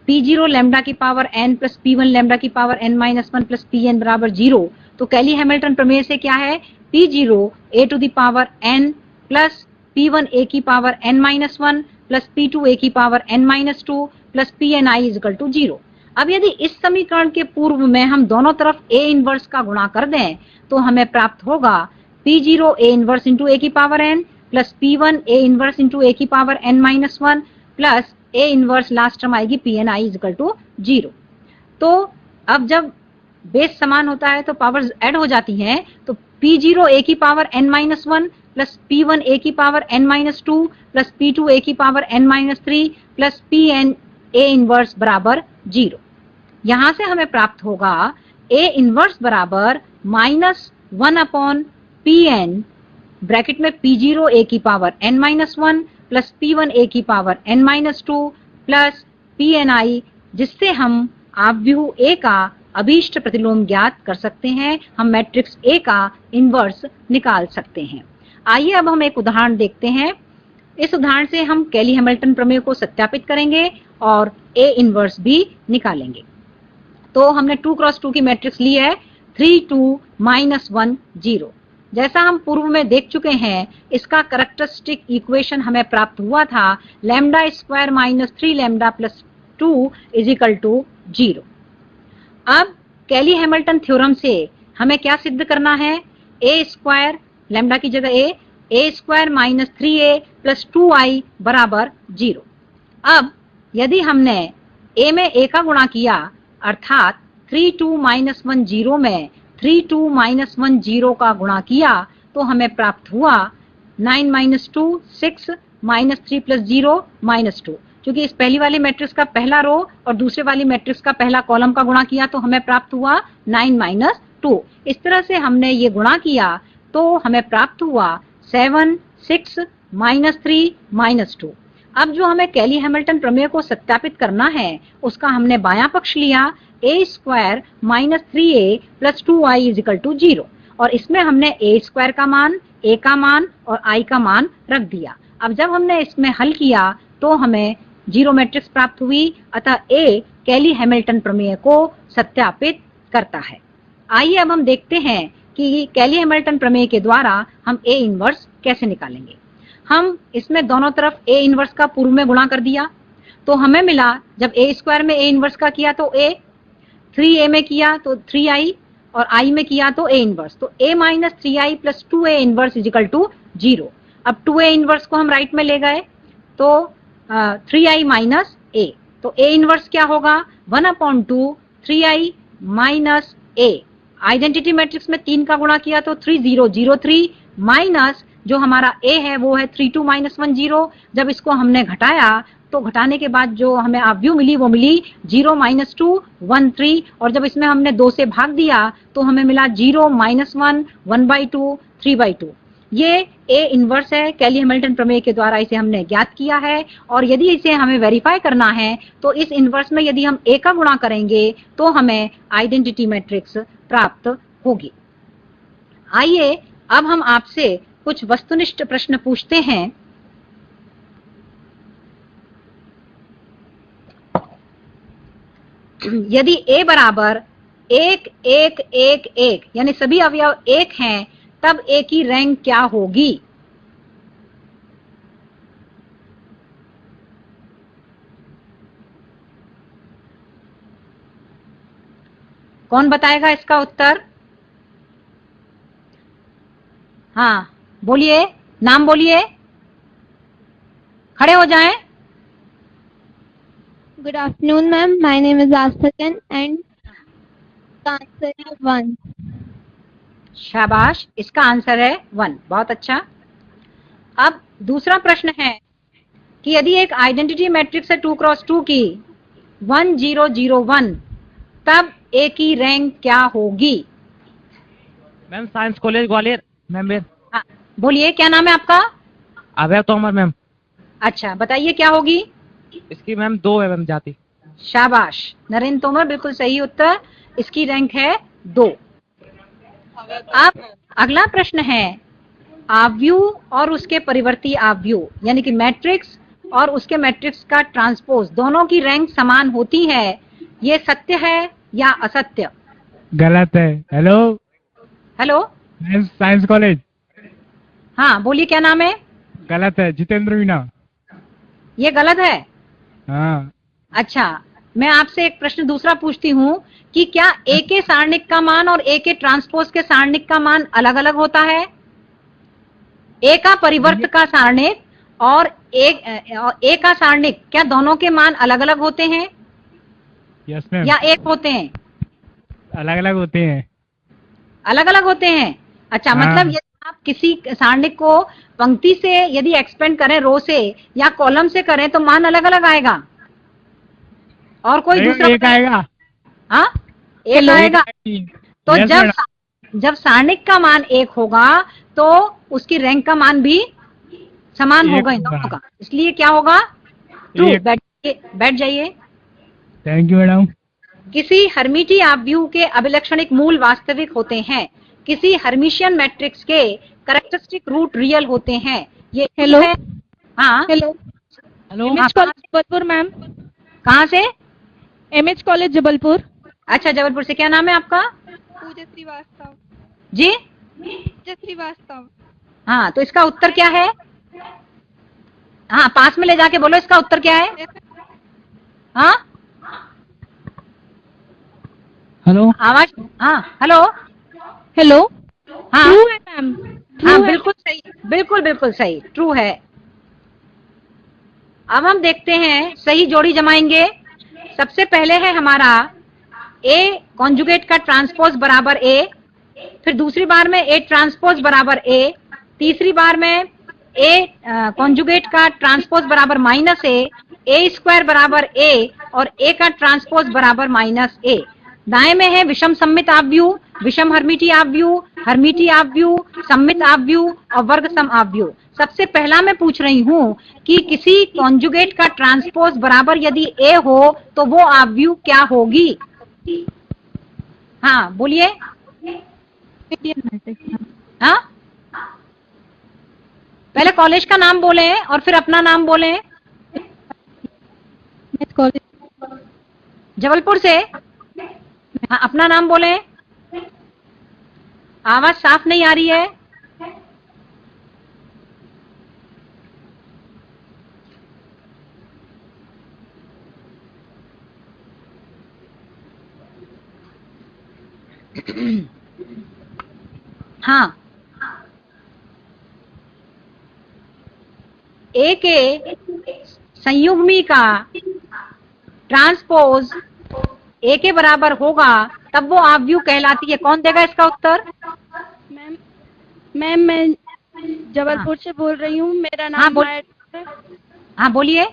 p0 लैम्डा की power n plus p1 lambda की power n minus 1 plus pn बराबर 0, तो कैली हैमिल्टन प्रमेय से क्या है p0 a to the power n plus p1 a की power n minus 1 plus p2 a की power n minus 2 plus pni equal to 0। अब यदि इस समीकरण के पूर्व में हम दोनों तरफ A इनवर्स का गुणा कर दें तो हमें प्राप्त होगा P0 A inverse into A की power n plus P1 A inverse into A की power n minus 1 plus A inverse last term आएगी PNI इज इक्वल टू 0। तो अब जब बेस समान होता है तो पावर्स ऐड हो जाती हैं, तो P0 A की power n minus 1 plus P1 A की power n minus 2 plus P2 A की power n minus 3 plus Pn A inverse बराबर 0। यहां से हमें प्राप्त होगा A इनवर्स बराबर माइनस 1 अपॉन Pn ब्रैकेट में P0 A की power n minus 1 plus P1 A की power n minus 2 plus PNI, जिससे हम आव्यूह A का अभीष्ट प्रतिलोम ज्ञात कर सकते हैं, हम मैट्रिक्स A का इनवर्स निकाल सकते हैं। आइए अब हम एक उदाहरण देखते हैं। इस उदाहरण से हम कैली हैमिल्टन प्रमेय को सत्यापित करेंगे और A इनवर्स भी निकालेंगे। तो हमने 2 क्रॉस 2 की मैट्रिक्स ली है 3 2 माइनस 1 0। जैसा हम पूर्व में देख चुके हैं, इसका कैरेक्टरिस्टिक इक्वेशन हमें प्राप्त हुआ था lambda square minus 3 lambda plus 2 is equal to 0। अब कैली हैमिल्टन थ्योरम से हमें क्या सिद्ध करना है? ए स्क्वायर लैम्डा की जगह ए square minus 3a plus 2i बराबर 0। अब यदि हमने a में a का गुणा किया अर्थात 3 2 माइनस 1 0 में 3 2 माइनस 1 0 का गुणा किया तो हमें प्राप्त हुआ 9 माइनस 2 6 माइनस 3 प्लस 0 माइनस 2। क्योंकि इस पहली वाली मैट्रिक्स का पहला रो और दूसरे वाली मैट्रिक्स का पहला कॉलम का गुणा किया तो हमें प्राप्त हुआ 9 माइनस 2। इस तरह से हमने ये गुणा किया तो हमें प्राप्त हुआ 7 6 माइनस 3 माइनस 2। अब जो हमें कैली हैमिल्टन प्रमेय को सत्यापित करना है उसका हमने बायां पक्ष लिया a square minus 3a plus 2i is equal to 0 और इसमें हमने a स्क्वायर का मान, a का मान और i का मान रख दिया। अब जब हमने इसमें हल किया तो हमें 0 मैट्रिक्स प्राप्त हुई, अतः a कैली हैमिल्टन प्रमेय को सत्यापित करता है। आइए अब हम देखते हैं कि कैली हैमिल्टन प्रमेय के द्वारा हम A इनवर्स कैसे निकालेंगे। हम इसमें दोनों तरफ A इनवर्स का पूर्व में गुणा कर दिया तो हमें मिला, जब A स्क्वायर में A इनवर्स का किया तो A, 3A में किया तो 3i और I में किया तो A इनवर्स, तो A minus 3i plus 2A inverse is equal to 0। अब 2A इनवर्स को हम राइट में ले गए तो 3i माइनस A, तो A इनवर्स क्या होगा 1/2 3i minus A। Identity matrix में 3 का गुणा किया तो 3 0 0 3 माइनस जो हमारा A है वो है 3 2 माइनस 1 0। जब इसको हमने घटाया तो घटाने के बाद जो हमें आव्यूह मिली वो मिली 0 माइनस 2 1 3 और जब इसमें हमने 2 से भाग दिया तो हमें मिला 0 माइनस 1 1/2 3/2। ये A इनवर्स है, कैली हैमिल्टन प्रमेय के द्वारा इसे हमने ज्ञात किया है। और यदि इसे हमें वेरीफाई करना है तो इस इनवर्स में यदि हम A का गुणा करेंगे तो हमें आइडेंटिटी मैट्रिक्स प्राप्त होगी। आइए अब हम आपसे कुछ वस्तुनिष्ठ प्रश्न पूछते हैं। यदि A बराबर 1 1 1 1 यानी सभी अवयव 1 हैं तब A की रैंक क्या होगी? कौन बताएगा इसका उत्तर? हाँ बोलिए, नाम बोलिए, खड़े हो जाएं। Good afternoon, ma'am. My name is Asakan and the answer is 1. शाबाश, इसका आंसर है 1। बहुत अच्छा। अब दूसरा प्रश्न है कि यदि एक आइडेंटिटी मैट्रिक्स है 2 क्रॉस 2 की 1 0 0 1 तब A की रैंक क्या होगी? Ma'am science college Gwalior. Ma'am हाँ, बोलिए क्या नाम है आपका? अभय तोमर मैम। अच्छा बताइए क्या होगी? इसकी मैम 2 है मैम जाति। शाबाश नरेंद्र तोमर, बिल्कुल सही उत्तर। इसकी रैंक है 2। अब अगला प्रश्न है आव्यूह और उसके परिवर्ती आव्यूह यानी कि मैट्रिक्स और उसके मैट्रिक्स का ट्रांसपोज दोनों की रैंक समान होती है, ये सत्य है या असत्य? गलत है। Hello hello science college. हाँ बोलिए क्या नाम है? गलत है, जितेंद्र मीना। ये गलत है? हाँ। अच्छा, मैं आपसे एक प्रश्न दूसरा पूछती हूँ कि क्या A के सारणिक का मान और A के ट्रांसपोज के सारणिक का मान अलग अलग होता है? ए का परिवर्त का सारणिक और ए का सारणिक, क्या दोनों के मान अलग अलग होते हैं यस मैम, या एक होते हैं? अलग अलग होते हैं। अलग अलग होते हैं। अच्छा, हाँ। मतलब यदि आप किसी सारणिक को पंक्ति से यदि एक्सपेंड करें, रो से या कॉलम से करें, तो मान अलग अलग आएगा। और कोई दूसरा एक आएगा। हाँ, एक आएगा। तो Yes, जब सारणिक का मान एक होगा तो उसकी रैंक का मान भी समान एक होगा इन होगा। दोनों का, इसलिए क्या होगा? ट्रू। एक। बैठ जाइए। Thank you madam. किसी हर्मिटी आव्यूह के अभिलक्षणिक मूल वास्तविक होते हैं। किसी हर्मिशियन मैट्रिक्स के कैरेक्टरिस्टिक रूट रियल होते हैं। ये हेलो। है। हाँ, hello. Hello. MH college Jabalpur ma'am. कहाँ से? MH college Jabalpur. अच्छा, जबलपुर से। क्या नाम है आपका? पूजा श्रीवास्तव। जी? पूजा श्रीवास्तव। हाँ, तो इसका उत्तर क्या है? हाँ, पास में ले जाके बोलो, इसका उत्तर क्या है? हाँ, हेलो। आवाज। हाँ, हेलो। हेलो। हाँ, ट्रू है मैम। हाँ, बिल्कुल सही, बिल्कुल बिल्कुल सही, ट्रू है। अब हम देखते हैं, सही जोड़ी जमाएंगे। सबसे पहले है हमारा ए कॉन्जुगेट का ट्रांसपोज बराबर ए, फिर दूसरी बार में ए ट्रांसपोज बराबर ए, तीसरी बार में ए कॉन्जुगेट का ट्रांसपोज बराबर माइनस ए स्क्वायर बराबर ए और ए का ट्रांसपोज बराबर माइनस ए। दाएं में है विषम सम्मित आव्यूह, विषम हर्मिटी आव्यूह, हर्मिटी आव्यूह, सम्मित आव्यूह और वर्ग सम आव्यूह। सबसे पहला मैं पूछ रही हूं कि किसी कॉन्जुगेट का ट्रांसपोज बराबर यदि ए हो तो वो आव्यूह क्या होगी? हाँ, बोलिए। हाँ, पहले कॉलेज का नाम बोले और फिर अपना नाम बोले। जबलपुर से। हाँ, अपना नाम बोले। आवाज साफ नहीं आ रही है। हाँ, ए के संयुग्मी का ट्रांसपोज ए के बराबर होगा तब वो आव्यूह कहलाती है। कौन देगा इसका उत्तर? मैम मैं जबलपुर से बोल रही हूँ। मेरा नाम हाँ, हाँ, बोलिए।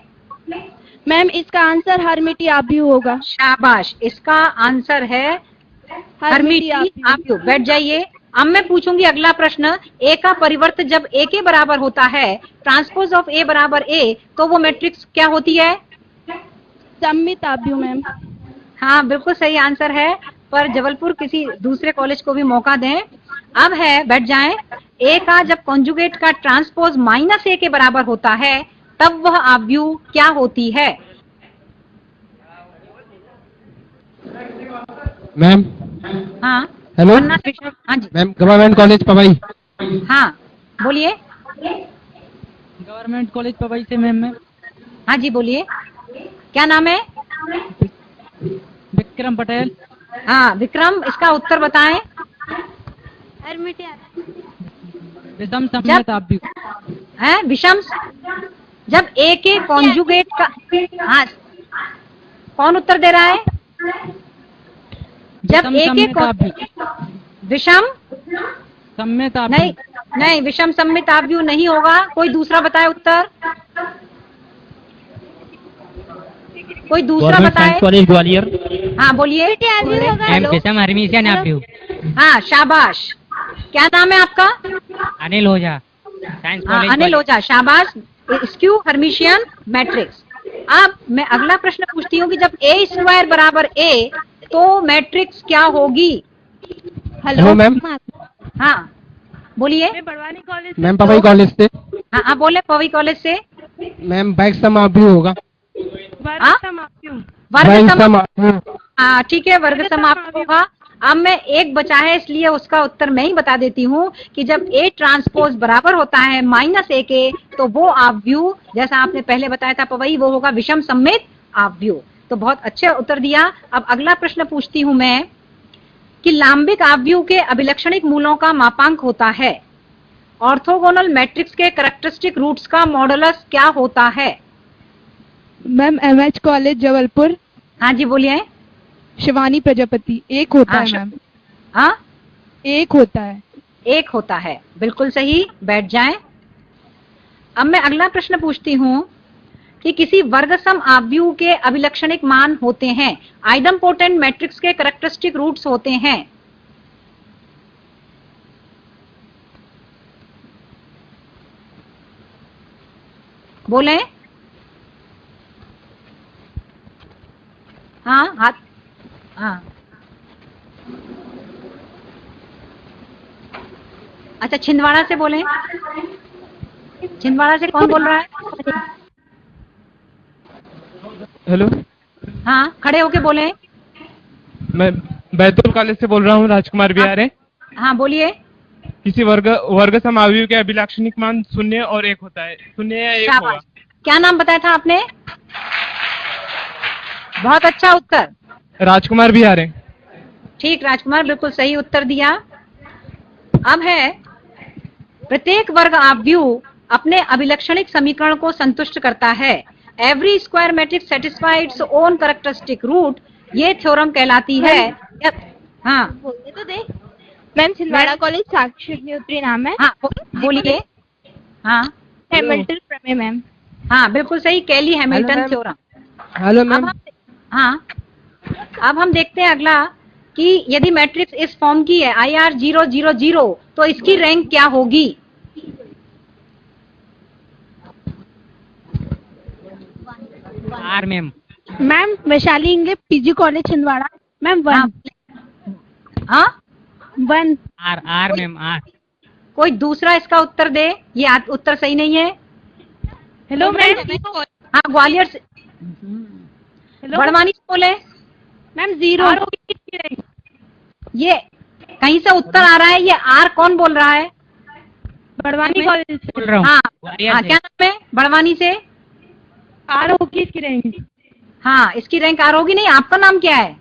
मैम इसका आंसर हर्मिटी आव्यूह होगा। शाबाश, इसका आंसर है हर्मिटी आव्यूह। बैठ जाइए। अब मैं पूछूंगी अगला प्रश्न। ए का परिवर्त जब ए के बराबर होता है, ट्रांसपोज ऑफ ए बराबर ए, तो वो मैट्रिक्स क्या होती है? सम्मित आव्यूह मैम। हाँ, बिल्कुल सही आंसर है, पर जबलपुर किसी दूसरे कॉलेज को भी मौका दें। अब है, बैठ जाएं। ए का जब कॉन्जुगेट का ट्रांसपोज माइनस ए के बराबर होता है तब वह आव्यूह क्या होती है? मैम। हाँ, हेलो हाँ जी। Ma'am, government college Powai. हाँ, बोलिए। गवर्नमेंट कॉलेज पवई से मैम। हाँ जी, बोलिए। क्या नाम है? विक्रम पटेल। हाँ, विक्रम, इसका उत्तर बताएं। विषम सम्मित आव्यूह। है विषम। जब ए के कॉन्जुगेट का, हाँ, कौन उत्तर दे रहा है? जब ए के विषम सम्मित आव्यूह। नहीं, नहीं, विषम सम्मित आव्यूह नहीं होगा। कोई दूसरा बताए उत्तर। कोई दूसरा बताए। कॉलेज ग्वालियर। हाँ, बोलिए। विषम हर्मिशियन आव्यूह। हाँ, शाबाश। क्या नाम है आपका? अनिल ओझा, साइंस हाँ, कॉलेज। अनिल ओझा, शाबाश। Skew Hermitian matrix. अब मैं अगला प्रश्न पूछती हूँ कि जब ए स्क्वायर बराबर ए तो मैट्रिक्स क्या होगी? Hello ma'am. हाँ, बोलिए। मैम पवई कॉलेज से। हाँ, हाँ, बोले पवई कॉलेज से। मैम वर्ग सम आव्यूह होगा। हाँ? वर्ग सम। हाँ, ठीक है, वर्ग सम आव्यूह होगा। अब मैं एक बचा है इसलिए उसका उत्तर मैं ही बता देती हूँ कि जब ए ट्रांसपोज बराबर होता है माइनस ए के तो वो आव्यूह, जैसा आपने पहले बताया था पवई, वो होगा विषम सम्मित आव्यूह। तो बहुत अच्छे उत्तर दिया। अब अगला प्रश्न पूछती हूँ मैं कि लांबिक आव्यूह के अभिलक्षणिक मूलों का मापांक होता है ऑर्थोगोनल मैट्रिक्स के कैरेक्टरिस्टिक रूट्स का मॉडुलस क्या होता है? मैम MH कॉलेज जबलपुर, हाँ जी बोलिए। शिवानी प्रजापति। एक होता हाँ, है मैम, हाँ एक होता है। एक होता है, बिल्कुल सही, बैठ जाएं। अब मैं अगला प्रश्न पूछती हूं कि किसी वर्गसम आव्यूह के अभिलक्षणिक मान होते हैं, आइडम्पोटेंट मैट्रिक्स के कैरेक्टरिस्टिक रूट्स होते हैं। बोले हाँ, हाथ, हाँ अच्छा, छिंदवाड़ा से बोले। छिंदवाड़ा से कौन बोल रहा है? हेलो, हाँ, खड़े होके बोले। मैं बैतूल कॉलेज से बोल रहा हूँ, राजकुमार बिहारे। हाँ बोलिए। किसी वर्ग समावयव के अभिलाक्षणिक मान 0 और 1 होता है, 0 या 1 होगा। शाबाश। क्या नाम बताया था आपने? बहुत अच्छा उत्तर, राजकुमार बिहारे। ठीक राजकुमार, बिल्कुल सही उत्तर दिया। अब है, प्रत्येक वर्ग आव्यूह अपने अभिलक्षणिक समीकरण को संतुष्ट करता है। Every square matrix satisfy its own characteristic root, ये थ्योरम कहलाती है। हाँ बोलने तो दे मैम। छिंदवाड़ा कॉलेज साक्षी अग्निहोत्री नाम है। हाँ बोलिए। हाँ हैमिल्टन प्रमेय मैम। हाँ बिल्कुल सही, कैली हैमिल्टन थ्योरम। Hello ma'am. हाँ, अब हम देखते हैं अगला कि यदि मैट्रिक्स इस फॉर्म की है IR 0 0 0, तो इसकी रैंक क्या होगी? R ma'am. Ma'am Vaishali English PG college Chhindwara ma'am 1। हाँ 1। R ma'am, R. कोई दूसरा इसका उत्तर दे, ये उत्तर सही नहीं है। Hello ma'am. हाँ ग्वालियर से, बड़वानी से बोले। मैम 0। ये कहीं से उत्तर आ रहा है, ये आर कौन बोल रहा है? बड़वानी कॉलेज से बोल रहा हूँ। हाँ ग्वालियर हाँ, से। क्या नाम है बड़वानी से? आर होगी इसकी रैंक। हाँ इसकी रैंक आर होगी। नहीं, आपका नाम क्या है?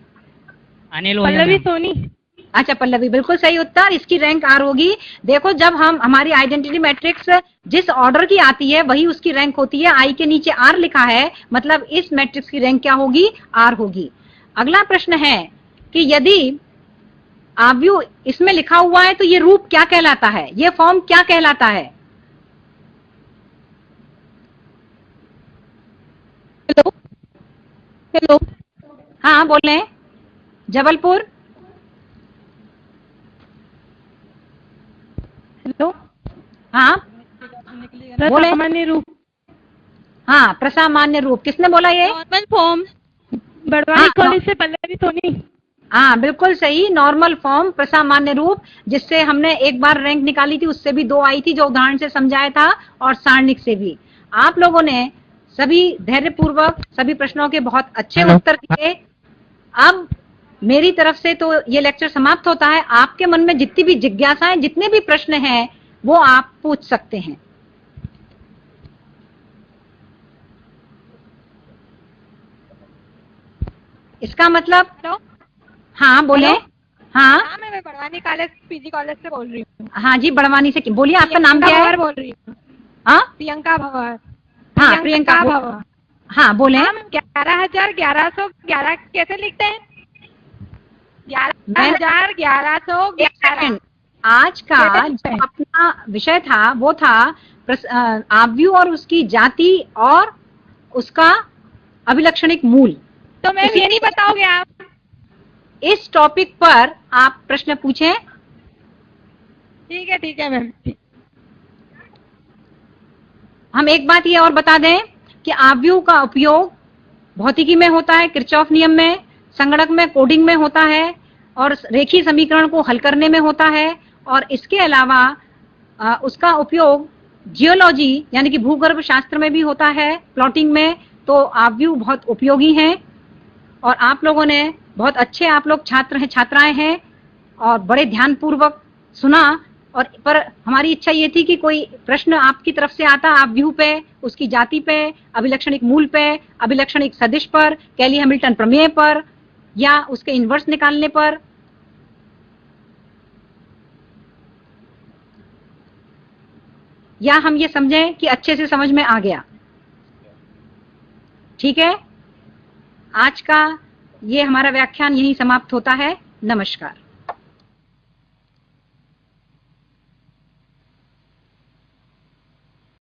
अनिल पल्लवी सोनी। अच्छा पल्लवी, बिल्कुल सही उत्तर, इसकी रैंक आर होगी। देखो, जब हमारी आइडेंटिटी मैट्रिक्स जिस ऑर्डर की आती है वही उसकी रैंक होती है। आई के नीचे आर लिखा है, मतलब इस मैट्रिक्स की रैंक क्या होगी? आर होगी। अगला प्रश्न है कि यदि आव्यूह इसमें लिखा हुआ है तो ये रूप क्या कहलाता है, ये फॉर्म क्या कहलाता है? Hello hello. हाँ बोले। जबलपुर। हेलो। हाँ बोले। सामान्य रूप। हाँ प्रसामान्य रूप, किसने बोला ये? Normal form. बड़वानी हाँ, कॉलेज से पल्लवी सोनी। हाँ बिल्कुल सही, नॉर्मल फॉर्म, प्रसामान्य रूप, जिससे हमने एक बार रैंक निकाली थी, उससे भी 2 आई थी, जो उदाहरण से समझाया था, और सारणिक से भी। आप लोगों ने सभी धैर्यपूर्वक सभी प्रश्नों के बहुत अच्छे उत्तर दिए। अब मेरी तरफ से तो ये लेक्चर समाप्त होता है। आपके मन में जितनी भी जिज्ञासाएं, जितने भी प्रश्न हैं, वो आप पूछ सकते हैं। इसका मतलब, हाँ बोले। हाँ मैं बड़वानी कॉलेज PG कॉलेज से बोल रही हूँ। हाँ जी, बड़वानी से बोलिए, आपका नाम क्या है? बोल रही हूँ। हाँ प्रियंका भवर। हाँ प्रियंका भवर। हाँ बोले। 11,1111 कैसे लिखते हैं? 11,1111। आज का जो अपना विषय था वो था आव्यूह और उसकी जाति और उसका अभिलक्षणिक मूल। तो मैम ये नहीं बताओगे आप? इस टॉपिक पर आप प्रश्न पूछें। ठीक है मैम। हम एक बात ये और बता दें कि आव्यूह का उपयोग भौतिकी में होता है, किरचॉफ नियम में, संगणक में, कोडिंग में होता है, और रेखीय समीकरण को हल करने में होता है। और इसके अलावा उसका उपयोग जियोलॉजी यानी कि भूगर्भ शास्त्र में भी होता है, प्लॉटिंग में। तो आव्यूह बहुत उपयोगी हैं, और आप लोगों ने बहुत अच्छे, आप लोग छात्र हैं, छात्राएं हैं, और बड़े ध्यानपूर्वक सुना। और पर हमारी इच्छा ये थी कि कोई प्रश्न आपकी तरफ से आता आव्यूह पे, उसकी जाति पे, अभिलक्षणिक मूल पे, अभिलक्षणिक सदिश पर, कैली हैमिल्टन प्रमेय पर, या उसके इन्वर्स निकालने पर। या हम ये समझें कि अच्छे से समझ में आ गया? ठीक है, आज का ये हमारा व्याख्यान यहीं समाप्त होता है। नमस्कार।